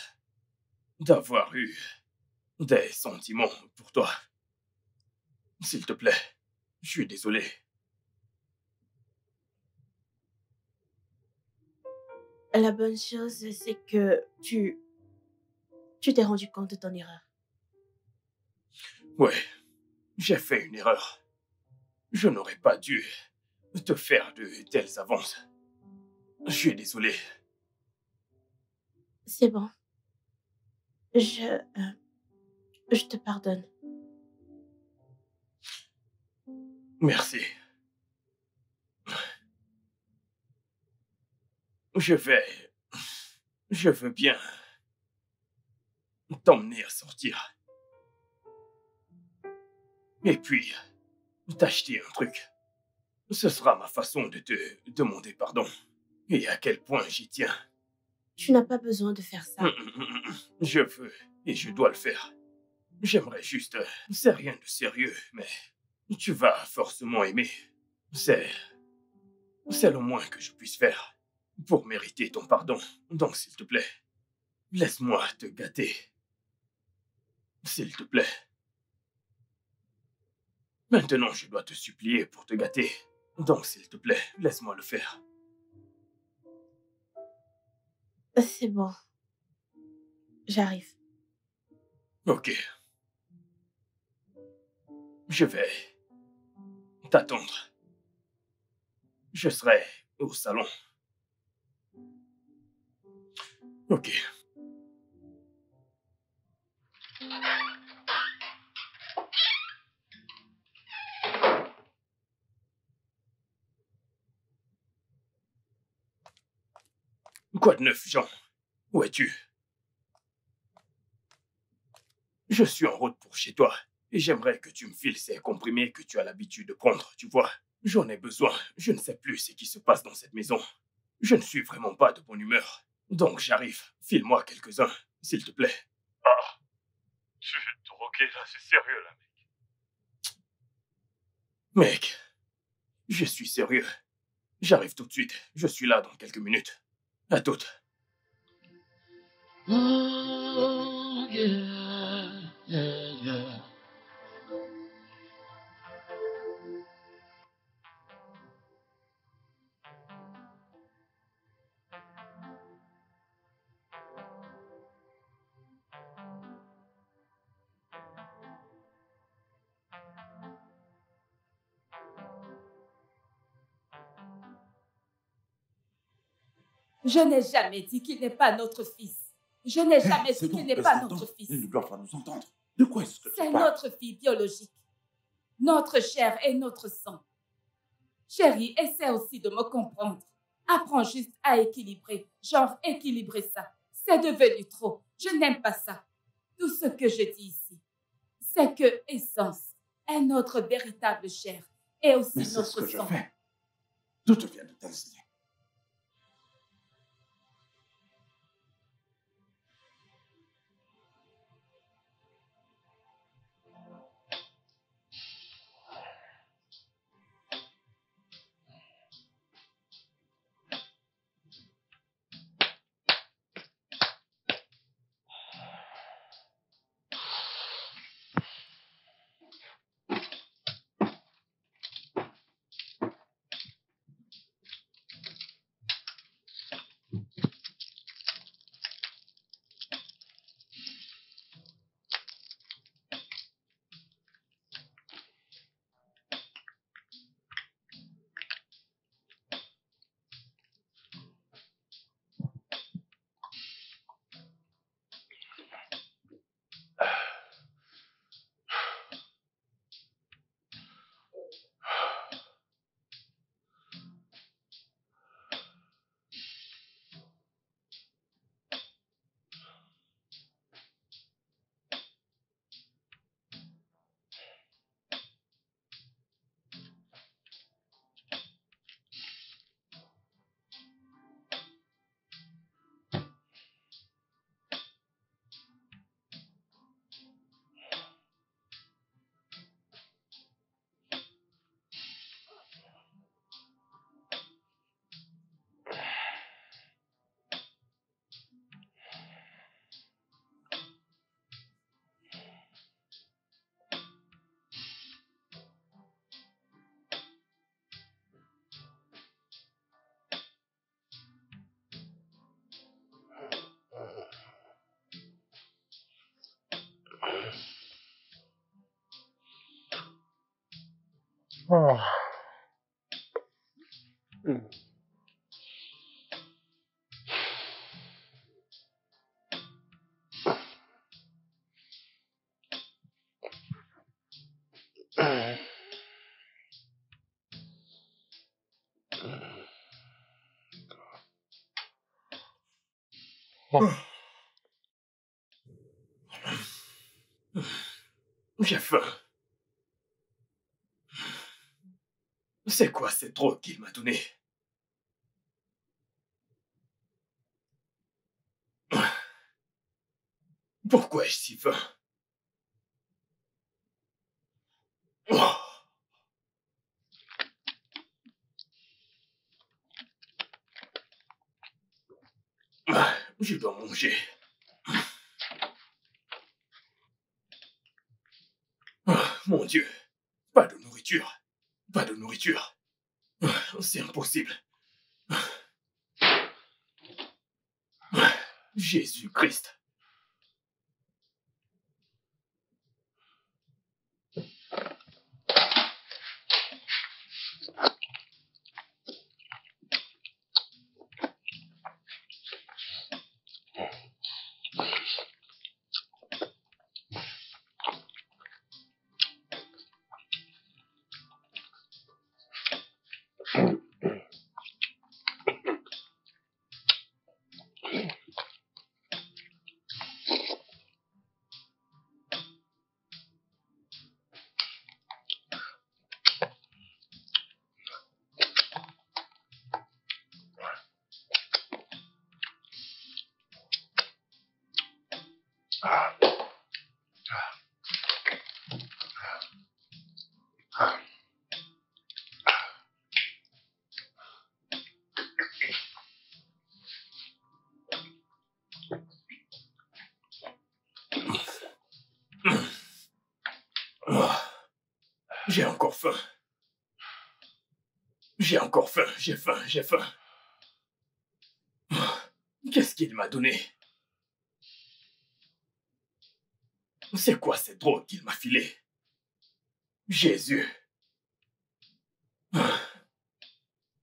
d'avoir eu des sentiments pour toi. S'il te plaît, je suis désolé. La bonne chose, c'est que tu t'es rendu compte de ton erreur. Ouais, j'ai fait une erreur. Je n'aurais pas dû te faire de telles avances. Je suis désolé. C'est bon. Je te pardonne. Merci. Je veux bien t'emmener à sortir. Et puis, t'acheter un truc. Ce sera ma façon de te demander pardon. Et à quel point j'y tiens. Tu n'as pas besoin de faire ça. Je veux et je dois le faire. J'aimerais juste... C'est rien de sérieux, mais tu vas forcément aimer. C'est le moins que je puisse faire pour mériter ton pardon. Donc, s'il te plaît, laisse-moi te gâter. S'il te plaît. Maintenant, je dois te supplier pour te gâter. Donc, s'il te plaît, laisse-moi le faire. C'est bon. J'arrive. Ok. Je vais t'attendre. Je serai au salon. Ok. Quoi de neuf, Jean? Où es-tu? Je suis en route pour chez toi et j'aimerais que tu me files ces comprimés que tu as l'habitude de prendre, tu vois. J'en ai besoin. Je ne sais plus ce qui se passe dans cette maison. Je ne suis vraiment pas de bonne humeur. Donc j'arrive. File-moi quelques-uns, s'il te plaît. Ah, tu es drogué là, c'est sérieux là, mec. Mec, je suis sérieux. J'arrive tout de suite. Je suis là dans quelques minutes. À toutes. Oh, yeah, yeah, yeah. Je n'ai jamais dit qu'il n'est pas notre fils. Je n'ai jamais dit qu'il n'est pas notre fils. Il ne doit pas nous entendre. De quoi est-ce que tu C'est parles? notre fille biologique. Notre chair et notre sang. Chérie, essaie aussi de me comprendre. Apprends juste à équilibrer. Genre, équilibrer ça. C'est devenu trop. Je n'aime pas ça. Tout ce que je dis ici, c'est que Essence est notre véritable chair et aussi Mais c'est notre ce que je sang. fais. D'où te viennent de telles idées? Oh. J'ai faim. C'est quoi cette drogue qu'il m'a donnée? Pourquoi ai-je si faim? Oh. Je dois manger. Mon Dieu, pas de nourriture. Pas de nourriture. C'est impossible. Jésus-Christ. J'ai encore faim. J'ai encore faim, j'ai faim, j'ai faim. Qu'est-ce qu'il m'a donné? C'est quoi cette drogue qu'il m'a filée? Jésus.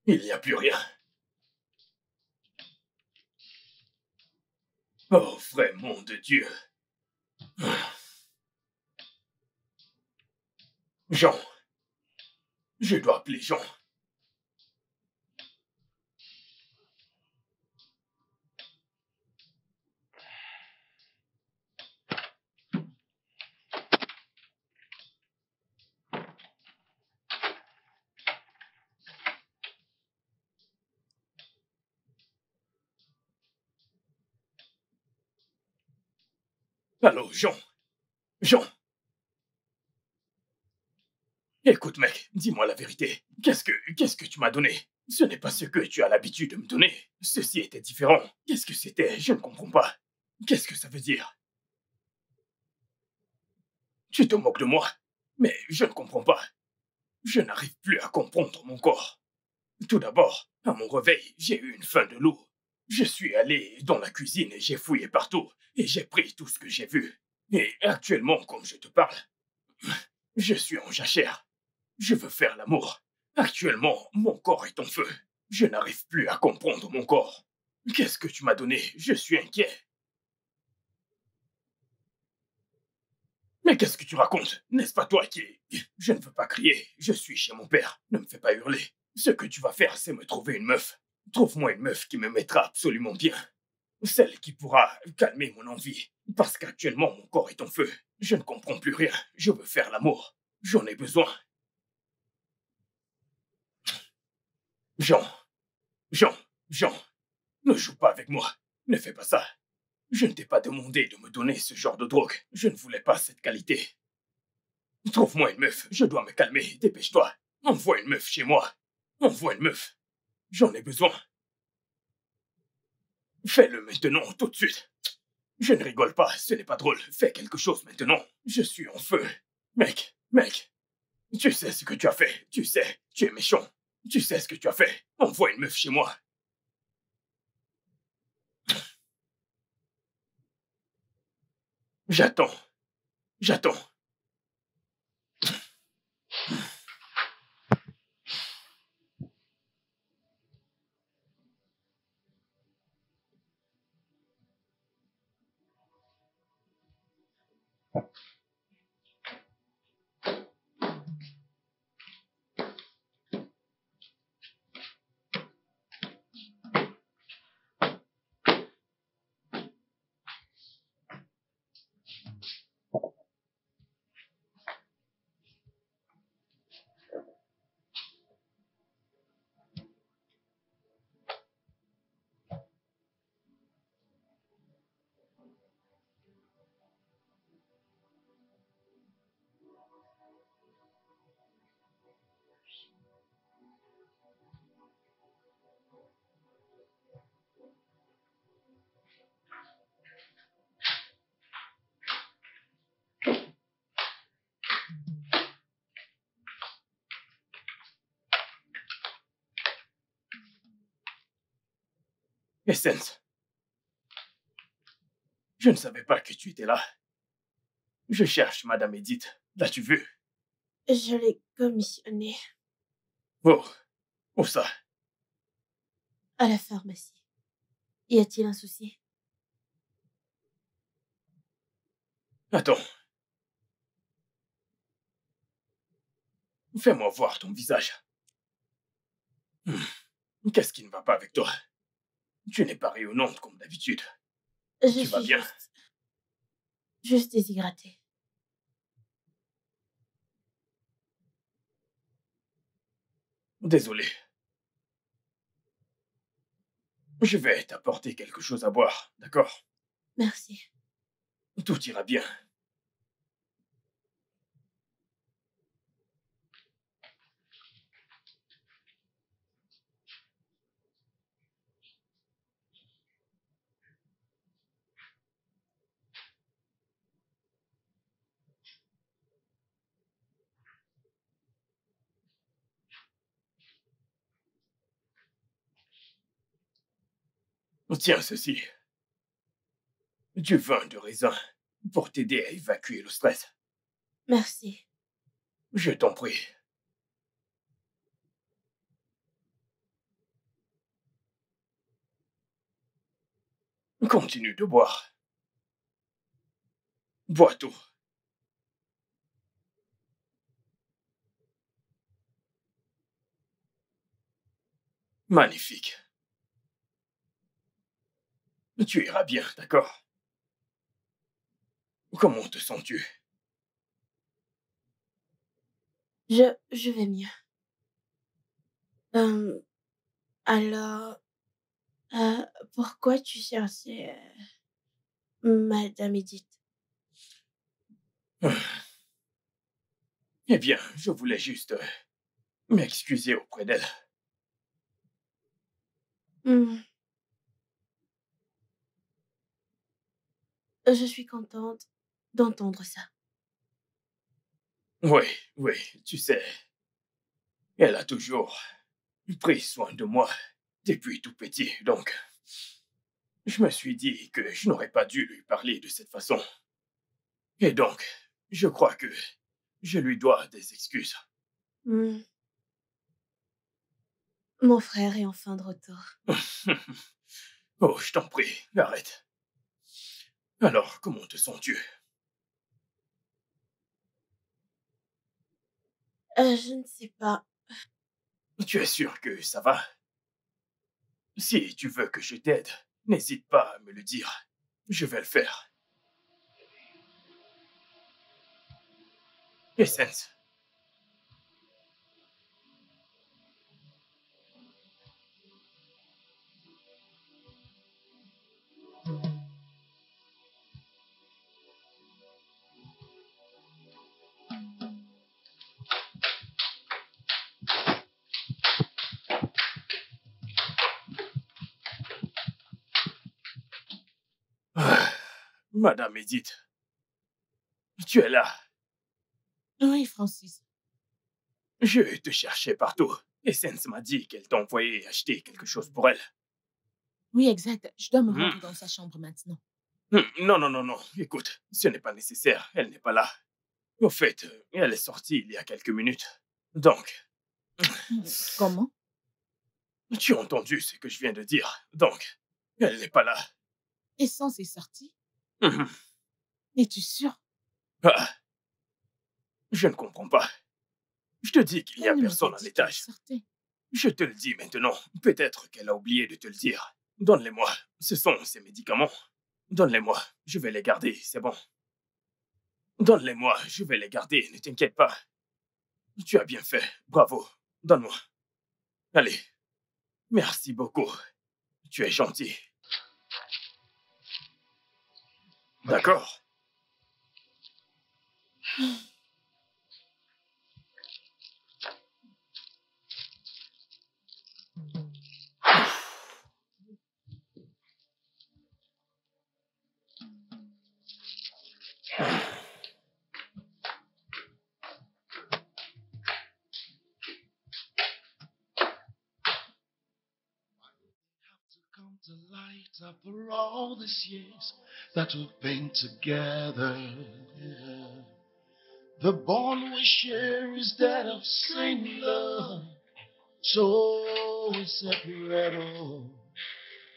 Il n'y a plus rien. Oh, vrai mon de Dieu. Jean. Je dois appeler Jean. Allô, Jean. Jean. Écoute, mec, dis-moi la vérité. Qu'est-ce que tu m'as donné? Ce n'est pas ce que tu as l'habitude de me donner. Ceci était différent. Qu'est-ce que c'était? Je ne comprends pas. Qu'est-ce que ça veut dire? Tu te moques de moi? Mais je ne comprends pas. Je n'arrive plus à comprendre mon corps. Tout d'abord, à mon réveil, j'ai eu une faim de loup. Je suis allé dans la cuisine et j'ai fouillé partout. Et j'ai pris tout ce que j'ai vu. Et actuellement, comme je te parle, je suis en jachère. Je veux faire l'amour. Actuellement, mon corps est en feu. Je n'arrive plus à comprendre mon corps. Qu'est-ce que tu m'as donné? Je suis inquiet. Mais qu'est-ce que tu racontes? N'est-ce pas toi qui... Je ne veux pas crier. Je suis chez mon père. Ne me fais pas hurler. Ce que tu vas faire, c'est me trouver une meuf. Trouve-moi une meuf qui me mettra absolument bien. Celle qui pourra calmer mon envie. Parce qu'actuellement, mon corps est en feu. Je ne comprends plus rien. Je veux faire l'amour. J'en ai besoin. Jean, Jean, Jean, ne joue pas avec moi. Ne fais pas ça. Je ne t'ai pas demandé de me donner ce genre de drogue. Je ne voulais pas cette qualité. Trouve-moi une meuf. Je dois me calmer. Dépêche-toi. Envoie une meuf chez moi. Envoie une meuf. J'en ai besoin. Fais-le maintenant, tout de suite. Je ne rigole pas. Ce n'est pas drôle. Fais quelque chose maintenant. Je suis en feu. Mec. Tu sais ce que tu as fait. Tu sais. Tu es méchant. Tu sais ce que tu as fait. Envoie une meuf chez moi. J'attends. Essence. Je ne savais pas que tu étais là. Je cherche Madame Edith. L'as-tu vue? Je l'ai commissionnée Oh. Où ça? à la pharmacie. Y a-t-il un souci? Attends. Fais-moi voir ton visage. Qu'est-ce qui ne va pas avec toi? Tu n'es pas rayonnante comme d'habitude. Je Tu vas suis bien? juste déshydratée. Désolé. Je vais t'apporter quelque chose à boire, d'accord? Merci. Tout ira bien. Tiens ceci. Du vin de raisin pour t'aider à évacuer le stress. Merci. Je t'en prie. Continue de boire. Bois tout. Magnifique. Tu iras bien, d'accord? Comment te sens-tu? Je vais mieux. Alors, pourquoi tu cherchais Madame Edith? Eh bien, je voulais juste m'excuser auprès d'elle. Hmm. Je suis contente d'entendre ça. Oui, oui, tu sais, elle a toujours pris soin de moi depuis tout petit, donc je me suis dit que je n'aurais pas dû lui parler de cette façon. Et donc, je crois que je lui dois des excuses. Hmm. Mon frère est enfin de retour. Oh, je t'en prie, arrête. Alors, comment te sens-tu? Je ne sais pas. Tu es sûr que ça va? Si tu veux que je t'aide, n'hésite pas à me le dire. Je vais le faire. Essence. Madame Edith, tu es là. Oui, Francis. Je te cherchais partout. Essence m'a dit qu'elle t'a envoyé acheter quelque chose pour elle. Oui, exact. Je dois me rendre dans sa chambre maintenant. Non, non, non, non. Écoute, ce n'est pas nécessaire. Elle n'est pas là. Au fait, elle est sortie il y a quelques minutes. Donc, Comment? tu as entendu ce que je viens de dire. Donc, elle n'est pas là. Essence est sortie? Mhm. Es-tu sûr? Ah, je ne comprends pas. Je te dis qu'il n'y a Elle ne m'a personne pas à dit qu'elle l'étage. sortait. Je te le dis maintenant. Peut-être qu'elle a oublié de te le dire. Donne-les-moi. Ce sont ses médicaments. Donne-les-moi. Je vais les garder. C'est bon. Donne-les-moi. Je vais les garder. Ne t'inquiète pas. Tu as bien fait. Bravo. Donne-moi. Allez. Merci beaucoup. Tu es gentil. D'accord. Come to light after all these years that we've been together. Yeah. The bond we share is that of same love, so inseparable.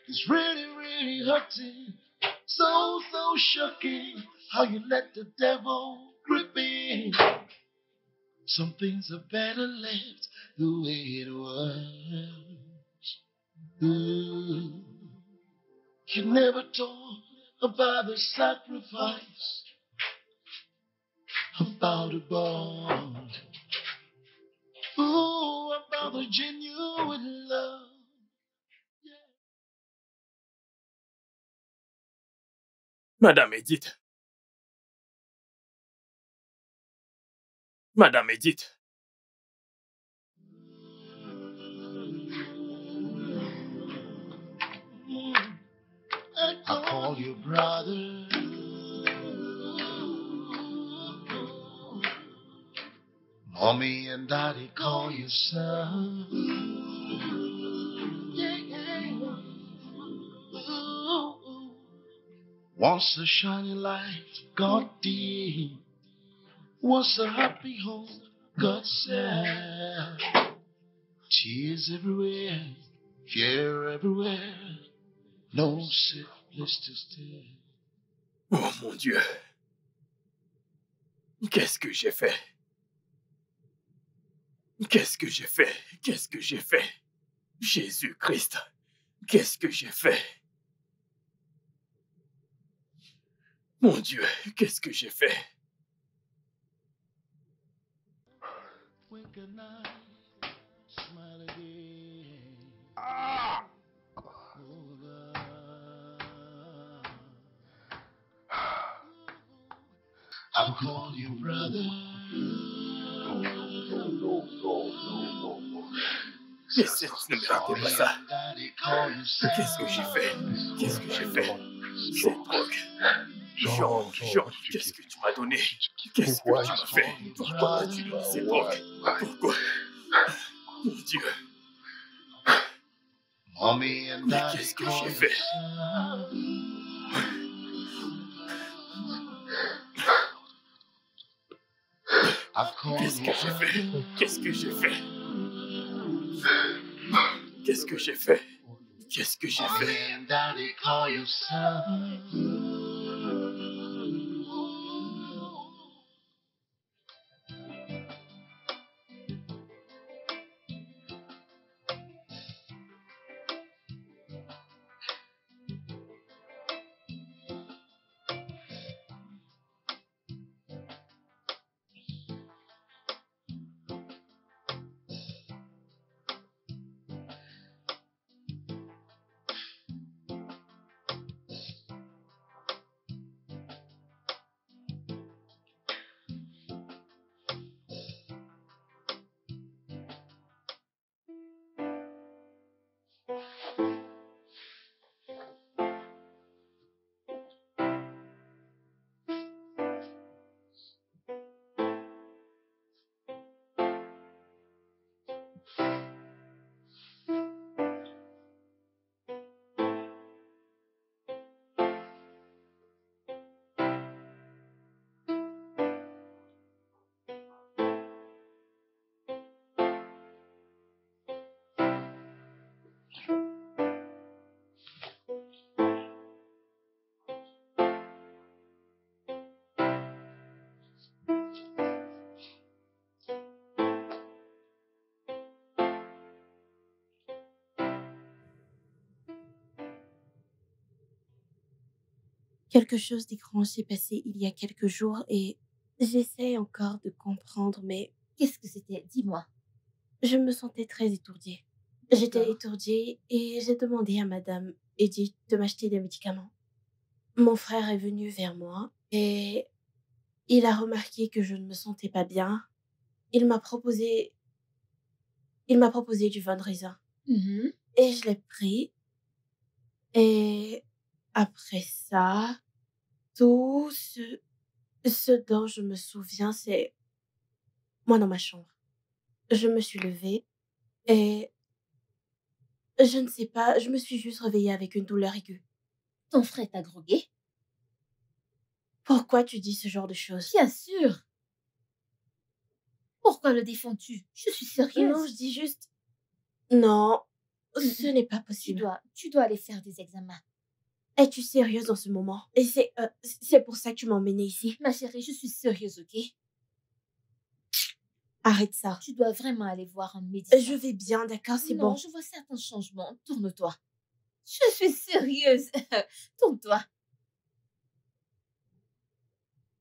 It's really, really hurting, so shocking how you let the devil grip in. Some things are better left the way it was. Ooh. You never talk about the sacrifice, about the bond. Ooh, about the genuine love. Madame Edith. Madame Edith. I call you brother. Mommy and daddy call you son. Yeah, yeah. Once a shining light, God did. Once a happy home, God said. Tears everywhere, fear everywhere. No safe place to stay. Oh mon Dieu. Qu'est-ce que j'ai fait? Qu'est-ce que j'ai fait? Qu'est-ce que j'ai fait? Jésus-Christ, qu'est-ce que j'ai fait? Mon Dieu, qu'est-ce que j'ai fait? Wink an eye, smile again. Oh, God. I'll call you brother. Les Saints ne méritaient pas ça. Daddy call you son. Qu'est-ce que j'ai fait? Qu'est-ce que j'ai fait? Cette drogue. Jean, qu'est-ce que tu m'as donné? Qu'est-ce que tu m'as fait? Pourquoi m'as-tu donné cette drogue? Pourquoi? Mon Dieu, Mommy and mais daddy qu'est-ce que call j'ai you fait? son. I call Qu'est-ce you que j'ai fait? brother. Qu'est-ce que j'ai fait? Qu'est-ce que j'ai fait? Qu'est-ce que j'ai Mommy fait? and daddy call you son. Quelque chose d'étrange s'est passé il y a quelques jours et j'essaie encore de comprendre, mais Qu'est-ce que c'était? Dis-moi. je me sentais très étourdie. J'étais D'accord. étourdie et j'ai demandé à Madame Edith de m'acheter des médicaments. Mon frère est venu vers moi et il a remarqué que je ne me sentais pas bien. Il m'a proposé du vin de raisin Mhm. et je l'ai pris. Et après ça, tout ce dont je me souviens, c'est moi dans ma chambre. Je me suis levée et je ne sais pas, je me suis juste réveillée avec une douleur aiguë. Ton frère t'a drogué? Pourquoi tu dis ce genre de choses? Bien sûr. Pourquoi le défends-tu? Je suis sérieuse. Non, je dis juste... Non, ce n'est pas Tu possible. dois aller faire des examens. Es-tu sérieuse dans ce moment? Et c'est pour ça que tu m'as emmenée ici. Ma chérie, je suis sérieuse, ok? Arrête ça. Tu dois vraiment aller voir un médecin. Je vais bien, d'accord, c'est Non, bon. je vois certains changements. Tourne-toi. Je suis sérieuse. Tourne-toi.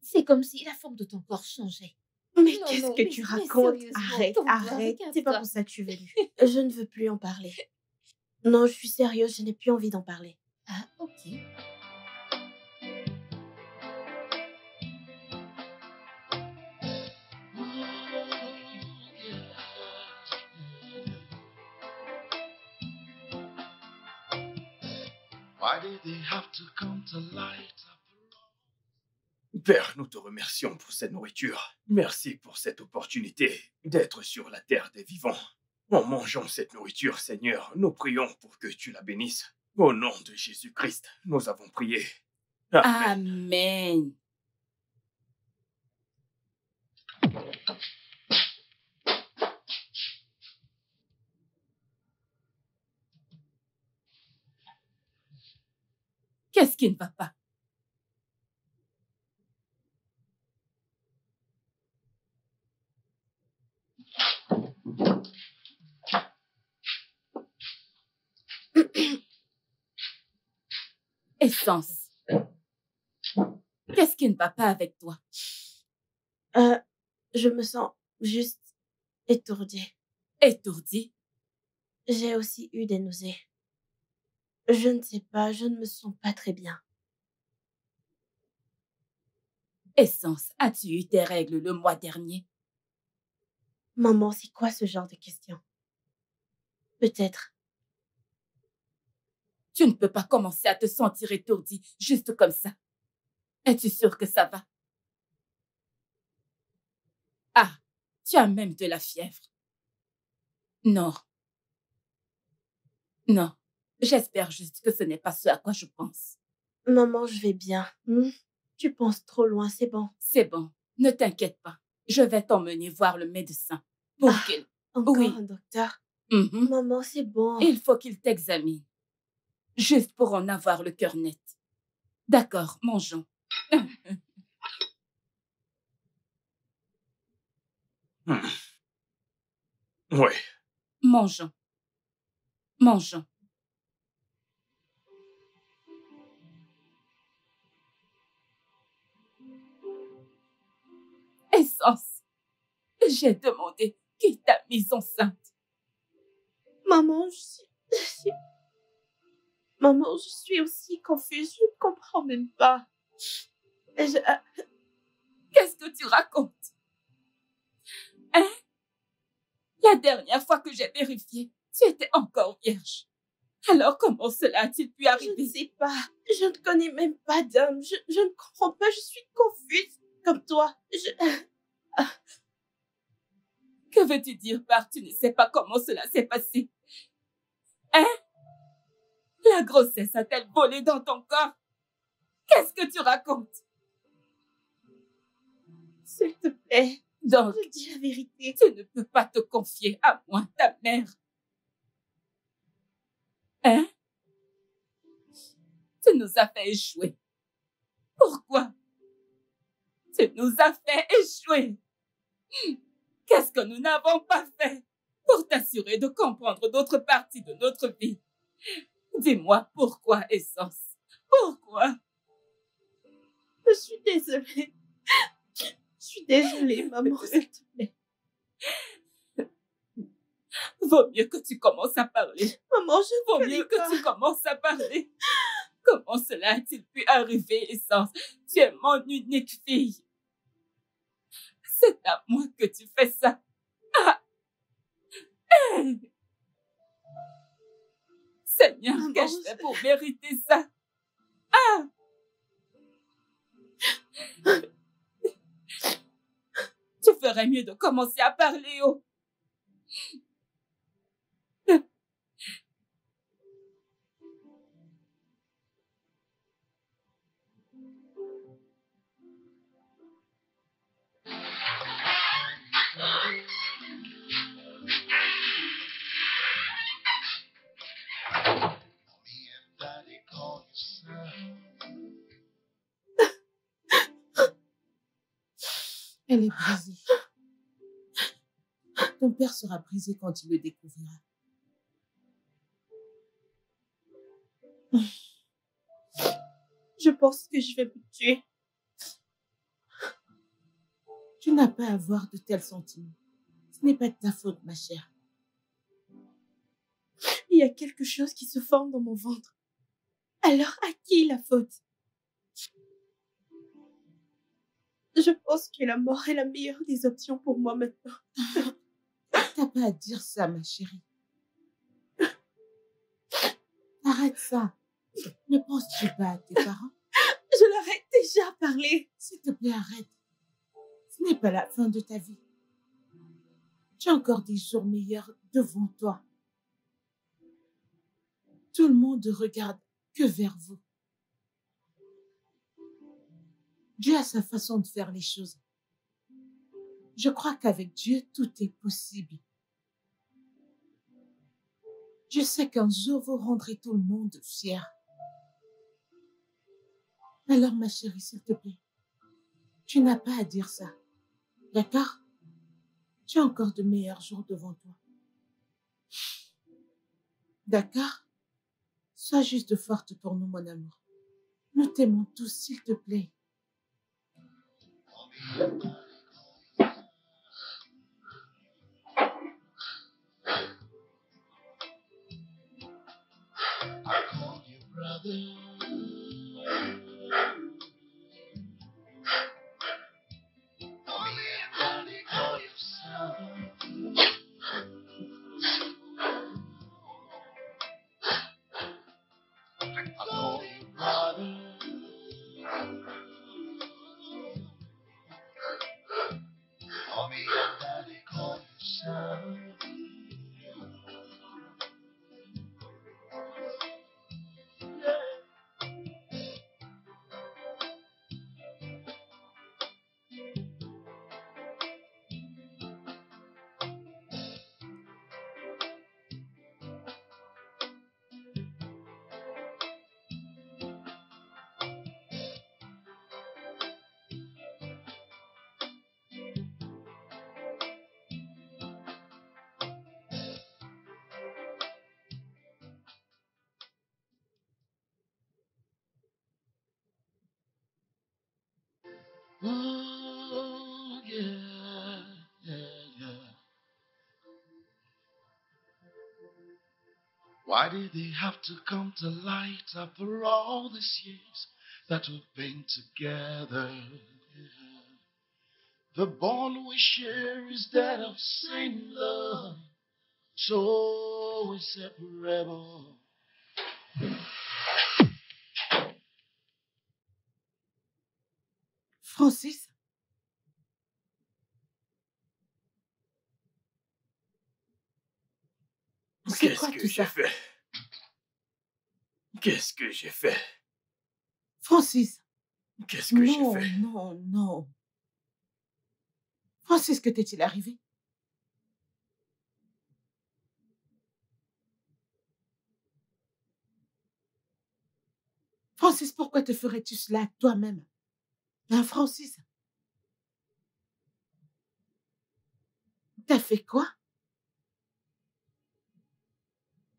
C'est comme si la forme de ton corps changeait. Mais Non, qu'est-ce non, que mais- tu mais racontes? sérieusement, Arrête, tourne-toi, arrête. C'est pas regarde-toi. pour ça que tu es venue. Je ne veux plus en parler. Non, je suis sérieuse, je n'ai plus envie d'en parler. Ah, ok. Why did they have to come to light? Père, nous te remercions pour cette nourriture. Merci pour cette opportunité d'être sur la terre des vivants. En mangeant cette nourriture, Seigneur, nous prions pour que tu la bénisses. Au nom de Jésus-Christ, nous avons prié. Amen. Qu'est-ce qui ne va pas? Essence. Qu'est-ce qui ne va pas avec toi? Je me sens juste étourdie. Étourdie? J'ai aussi eu des nausées. Je ne sais pas, je ne me sens pas très bien. Essence, as-tu eu tes règles le mois dernier? Maman, c'est quoi ce genre de questions? Peut-être. Tu ne peux pas commencer à te sentir étourdie juste comme ça. Es-tu sûre que ça va? Ah, tu as même de la fièvre. Non. Non. J'espère juste que ce n'est pas ce à quoi je pense. Maman, je vais bien. Tu penses trop loin, c'est bon. C'est bon. Ne t'inquiète pas. Je vais t'emmener voir le médecin pour qu'il... Encore Oui. un docteur? Mhm. Maman, c'est bon. Il faut qu'il t'examine. Juste pour en avoir le cœur net. D'accord, mangeons. Oui. Mangeons. Mangeons. Essence. J'ai demandé qui t'a mise enceinte. Maman, Maman, je suis aussi confuse. Je ne comprends même pas. Qu'est-ce que tu racontes? Hein? La dernière fois que j'ai vérifié, tu étais encore vierge. Alors comment cela a-t-il pu Je arriver? ne sais pas. Je ne connais même pas d'homme. Je ne comprends pas. Je suis confuse comme toi. Que veux-tu dire par tu ne sais pas comment cela s'est passé? Hein? La grossesse a-t-elle volé dans ton corps? Qu'est-ce que tu racontes? S'il te plaît, Donc, je dis la vérité. tu ne peux pas te confier à moi, ta mère. Hein? Tu nous as fait échouer. Pourquoi? Tu nous as fait échouer. Qu'est-ce que nous n'avons pas fait pour t'assurer de comprendre d'autres parties de notre vie? Dis-moi pourquoi, Essence? Pourquoi? Je suis désolée. Je suis désolée, maman, s'il te plaît. Vaut mieux que tu commences à parler. Maman, je ne Vaut connais mieux pas. que tu commences à parler. Comment cela a-t-il pu arriver, Essence? Tu es mon unique fille. C'est à moi que tu fais ça. Ah! Seigneur, Maman, qu'ai-je fait pour mériter ça? Ah! Tu ferais mieux de commencer à parler, oh. Mommy and Daddy call you son. Elle est brisée. Ton père sera brisé quand il le découvrira. Je pense que je vais me tuer. Tu n'as pas à avoir de tels sentiments. Ce n'est pas de ta faute, ma chère. Il y a quelque chose qui se forme dans mon ventre. Alors, à qui la faute? Je pense que la mort est la meilleure des options pour moi maintenant. T'as pas à dire ça, ma chérie. Arrête ça. Ne penses-tu pas à tes parents? Je leur ai déjà parlé. S'il te plaît, arrête. Ce n'est pas la fin de ta vie. Tu as encore des jours meilleurs devant toi. Tout le monde ne regarde que vers vous. Dieu a sa façon de faire les choses. Je crois qu'avec Dieu, tout est possible. Je sais qu'un jour, vous rendrez tout le monde fier. Alors, ma chérie, s'il te plaît, tu n'as pas à dire ça. D'accord? Tu as encore de meilleurs jours devant toi. D'accord? Sois juste forte pour nous, mon amour. Nous t'aimons tous, s'il te plaît. I call you brother. Mommy and daddy call you son. I call you brother. Mommy and daddy call you son. Oh, yeah, yeah. Why did they have to come to light after all these years that we've been together? Yeah. The bond we share is that of same love, so inseparable. Francis? C'est Qu'est-ce quoi que tout j'ai ça? fait? Qu'est-ce que j'ai fait? Francis? Qu'est-ce que j'ai Non, fait? non, non. Francis, que t'est-il arrivé? Francis, pourquoi te ferais-tu cela toi-même? Hein, Francis? T'as fait quoi?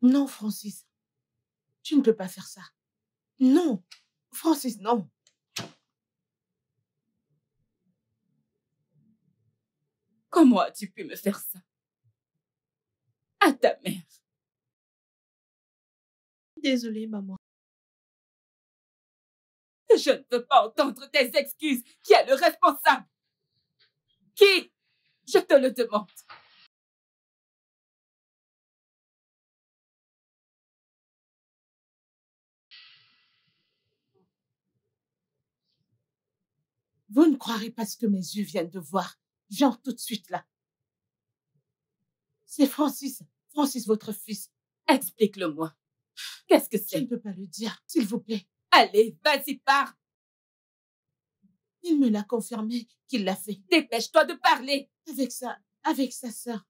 Non, Francis. Tu ne peux pas faire ça. Non. Francis, non. Comment as-tu pu me faire ça? À ta mère. Désolée, maman. Je ne veux pas entendre tes excuses. Qui est le responsable? Qui? Je te le demande. Vous ne croirez pas ce que mes yeux viennent de voir. Genre tout de suite là. C'est Francis. Francis, votre fils. Explique-le-moi. Qu'est-ce que Je ne c'est? peux pas le dire, s'il vous plaît. Allez, vas-y, pars. Il me l'a confirmé qu'il l'a fait. Dépêche-toi de parler. Avec sa sœur.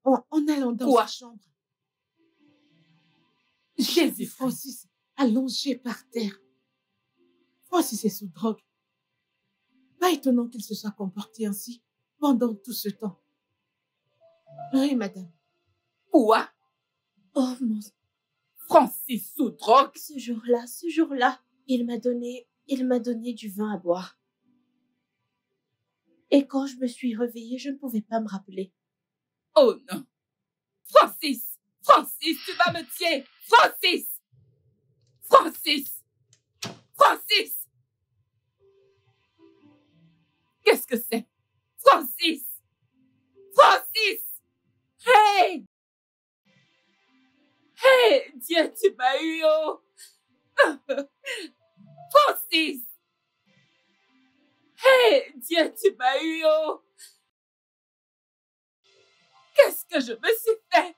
En allant dans Quoi? sa chambre. Jésus, J'ai vu Francis allongé par terre. Francis est sous drogue. Pas étonnant qu'il se soit comporté ainsi pendant tout ce temps. Oui, madame. Quoi? Oh mon... Francis sous drogue? Ce jour-là, il m'a donné du vin à boire. Et quand je me suis réveillée, je ne pouvais pas me rappeler. Oh non. Francis! Francis, tu vas me tuer! Francis! Francis! Francis! Qu'est-ce que c'est? Francis! Francis! Hey! Hey! Dieu, tu m'as eu, oh! Francis! Hey! Dieu, tu m'as eu, oh! Qu'est-ce que je me suis fait?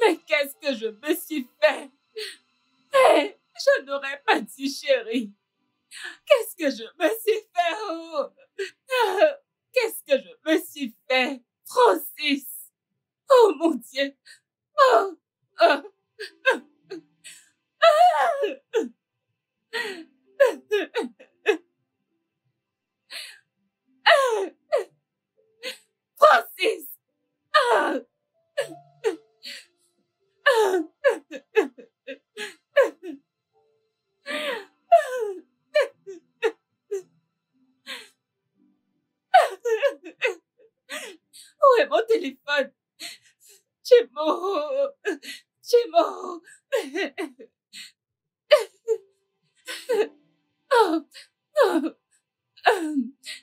Mais qu'est-ce que je me suis fait? Hey! Je n'aurais pas dit, chérie. Qu'est-ce que je me suis fait? Oh. Qu'est-ce que je me suis fait? Francis! Oh mon Dieu! Oh! Oh. Francis! Ah! Où est mon téléphone? Chimo! Chimo! Oh, oh,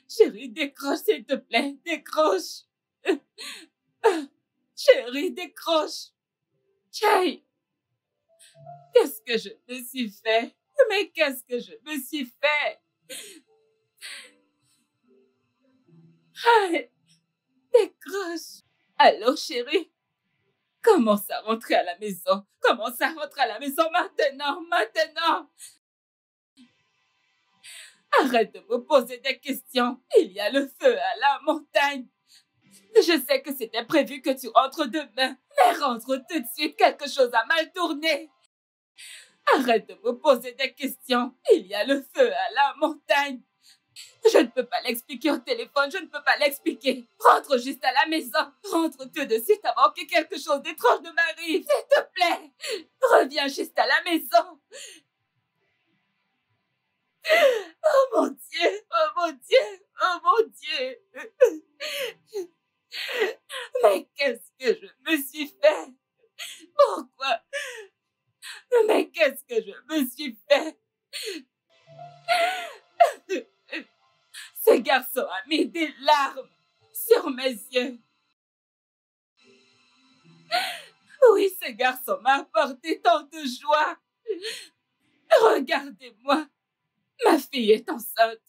chérie, décroche, s'il te plaît, décroche. Chérie, décroche. Chay, qu'est-ce que je me suis fait? Mais qu'est-ce que je me suis fait? Hey, décroche. Allô, chérie? Commence à rentrer à la maison. Commence à rentrer à la maison maintenant, maintenant. Arrête de me poser des questions. Il y a le feu à la montagne. Je sais que c'était prévu que tu rentres demain, mais rentre tout de suite, quelque chose a mal tourné. Arrête de me poser des questions. Il y a le feu à la montagne. Je ne peux pas l'expliquer au téléphone, je ne peux pas l'expliquer. Rentre juste à la maison. Rentre tout de suite avant que quelque chose d'étrange ne m'arrive. S'il te plaît, reviens juste à la maison. Oh mon Dieu, oh mon Dieu, oh mon Dieu. Mais qu'est-ce que je me suis fait? Pourquoi? Mais qu'est-ce que je me suis fait? Ce garçon a mis des larmes sur mes yeux. Oui, ce garçon m'a apporté tant de joie. Regardez-moi, ma fille est enceinte.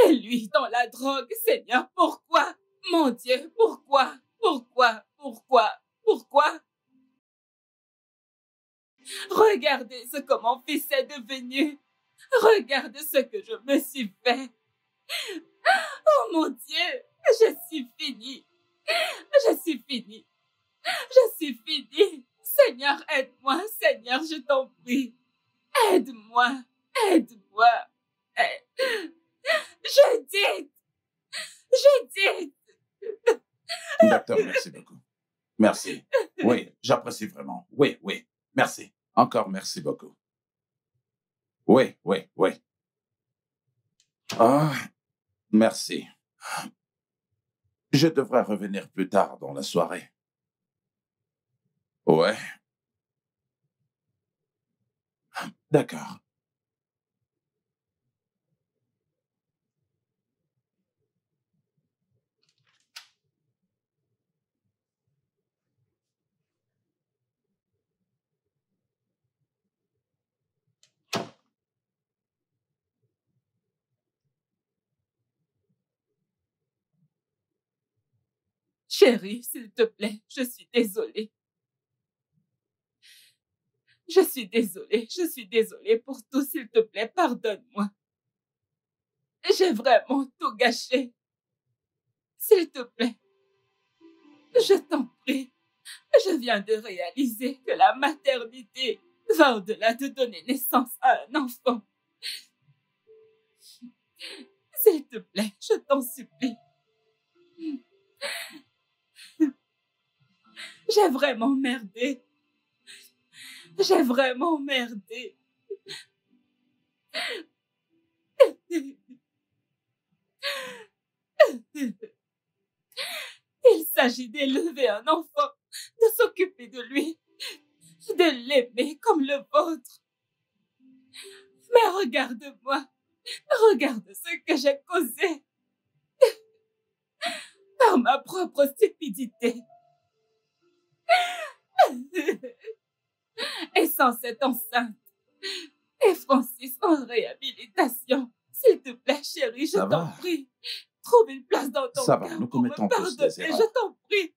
Et lui dans la drogue, Seigneur, pourquoi? Mon Dieu, pourquoi? Pourquoi? Pourquoi? Pourquoi? Regardez ce que mon fils est devenu. Regardez ce que je me suis fait. Oh mon Dieu, je suis finie. Je suis finie. Je suis finie. Seigneur, aide-moi. Seigneur, je t'en prie. Aide-moi. Aide-moi. Je dis. Je dis. Docteur, merci beaucoup. Merci. Oui, j'apprécie vraiment. Oui, oui. Merci. Encore merci beaucoup. Oui, oui, oui. Ah, merci. Je devrais revenir plus tard dans la soirée. Ouais. D'accord. Chérie, s'il te plaît, je suis désolée. Je suis désolée pour tout, s'il te plaît, pardonne-moi. J'ai vraiment tout gâché. S'il te plaît, je t'en prie. Je viens de réaliser que la maternité va au-delà de donner naissance à un enfant. S'il te plaît, je t'en supplie. J'ai vraiment merdé. J'ai vraiment merdé. Il s'agit d'élever un enfant, de s'occuper de lui, de l'aimer comme le vôtre. Mais regarde-moi, regarde ce que j'ai causé par ma propre stupidité. Et sans cette enceinte, et Francis en réhabilitation. S'il te plaît, chérie, je t'en prie. Trouve une place dans ton Ça va, cœur nous pour me commettons tous des pardonner, erreurs. je t'en prie.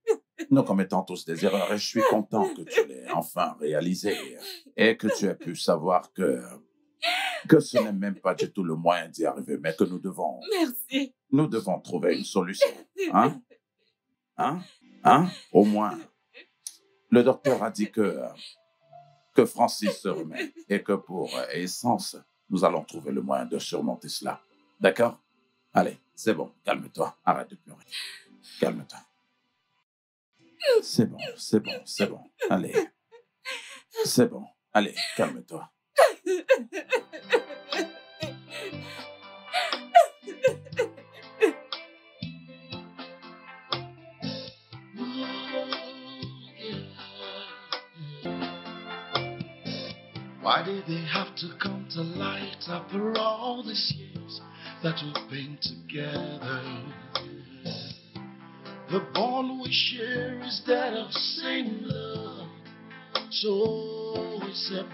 Nous commettons tous des erreurs et je suis content que tu l'aies enfin réalisé et que tu aies pu savoir que que ce n'est même pas du tout le moyen d'y arriver, mais que nous devons trouver une solution. Hein? Hein? Hein? Au moins, le docteur a dit que Francis se remet et que pour Essence, nous allons trouver le moyen de surmonter cela. D'accord? Allez, c'est bon, calme-toi, arrête de pleurer. Calme-toi. C'est bon, c'est bon, c'est bon. Allez. C'est bon. Allez, calme-toi. Why did they have to come to light after all these years that we've been together? The bond we share is that of same love, so separate.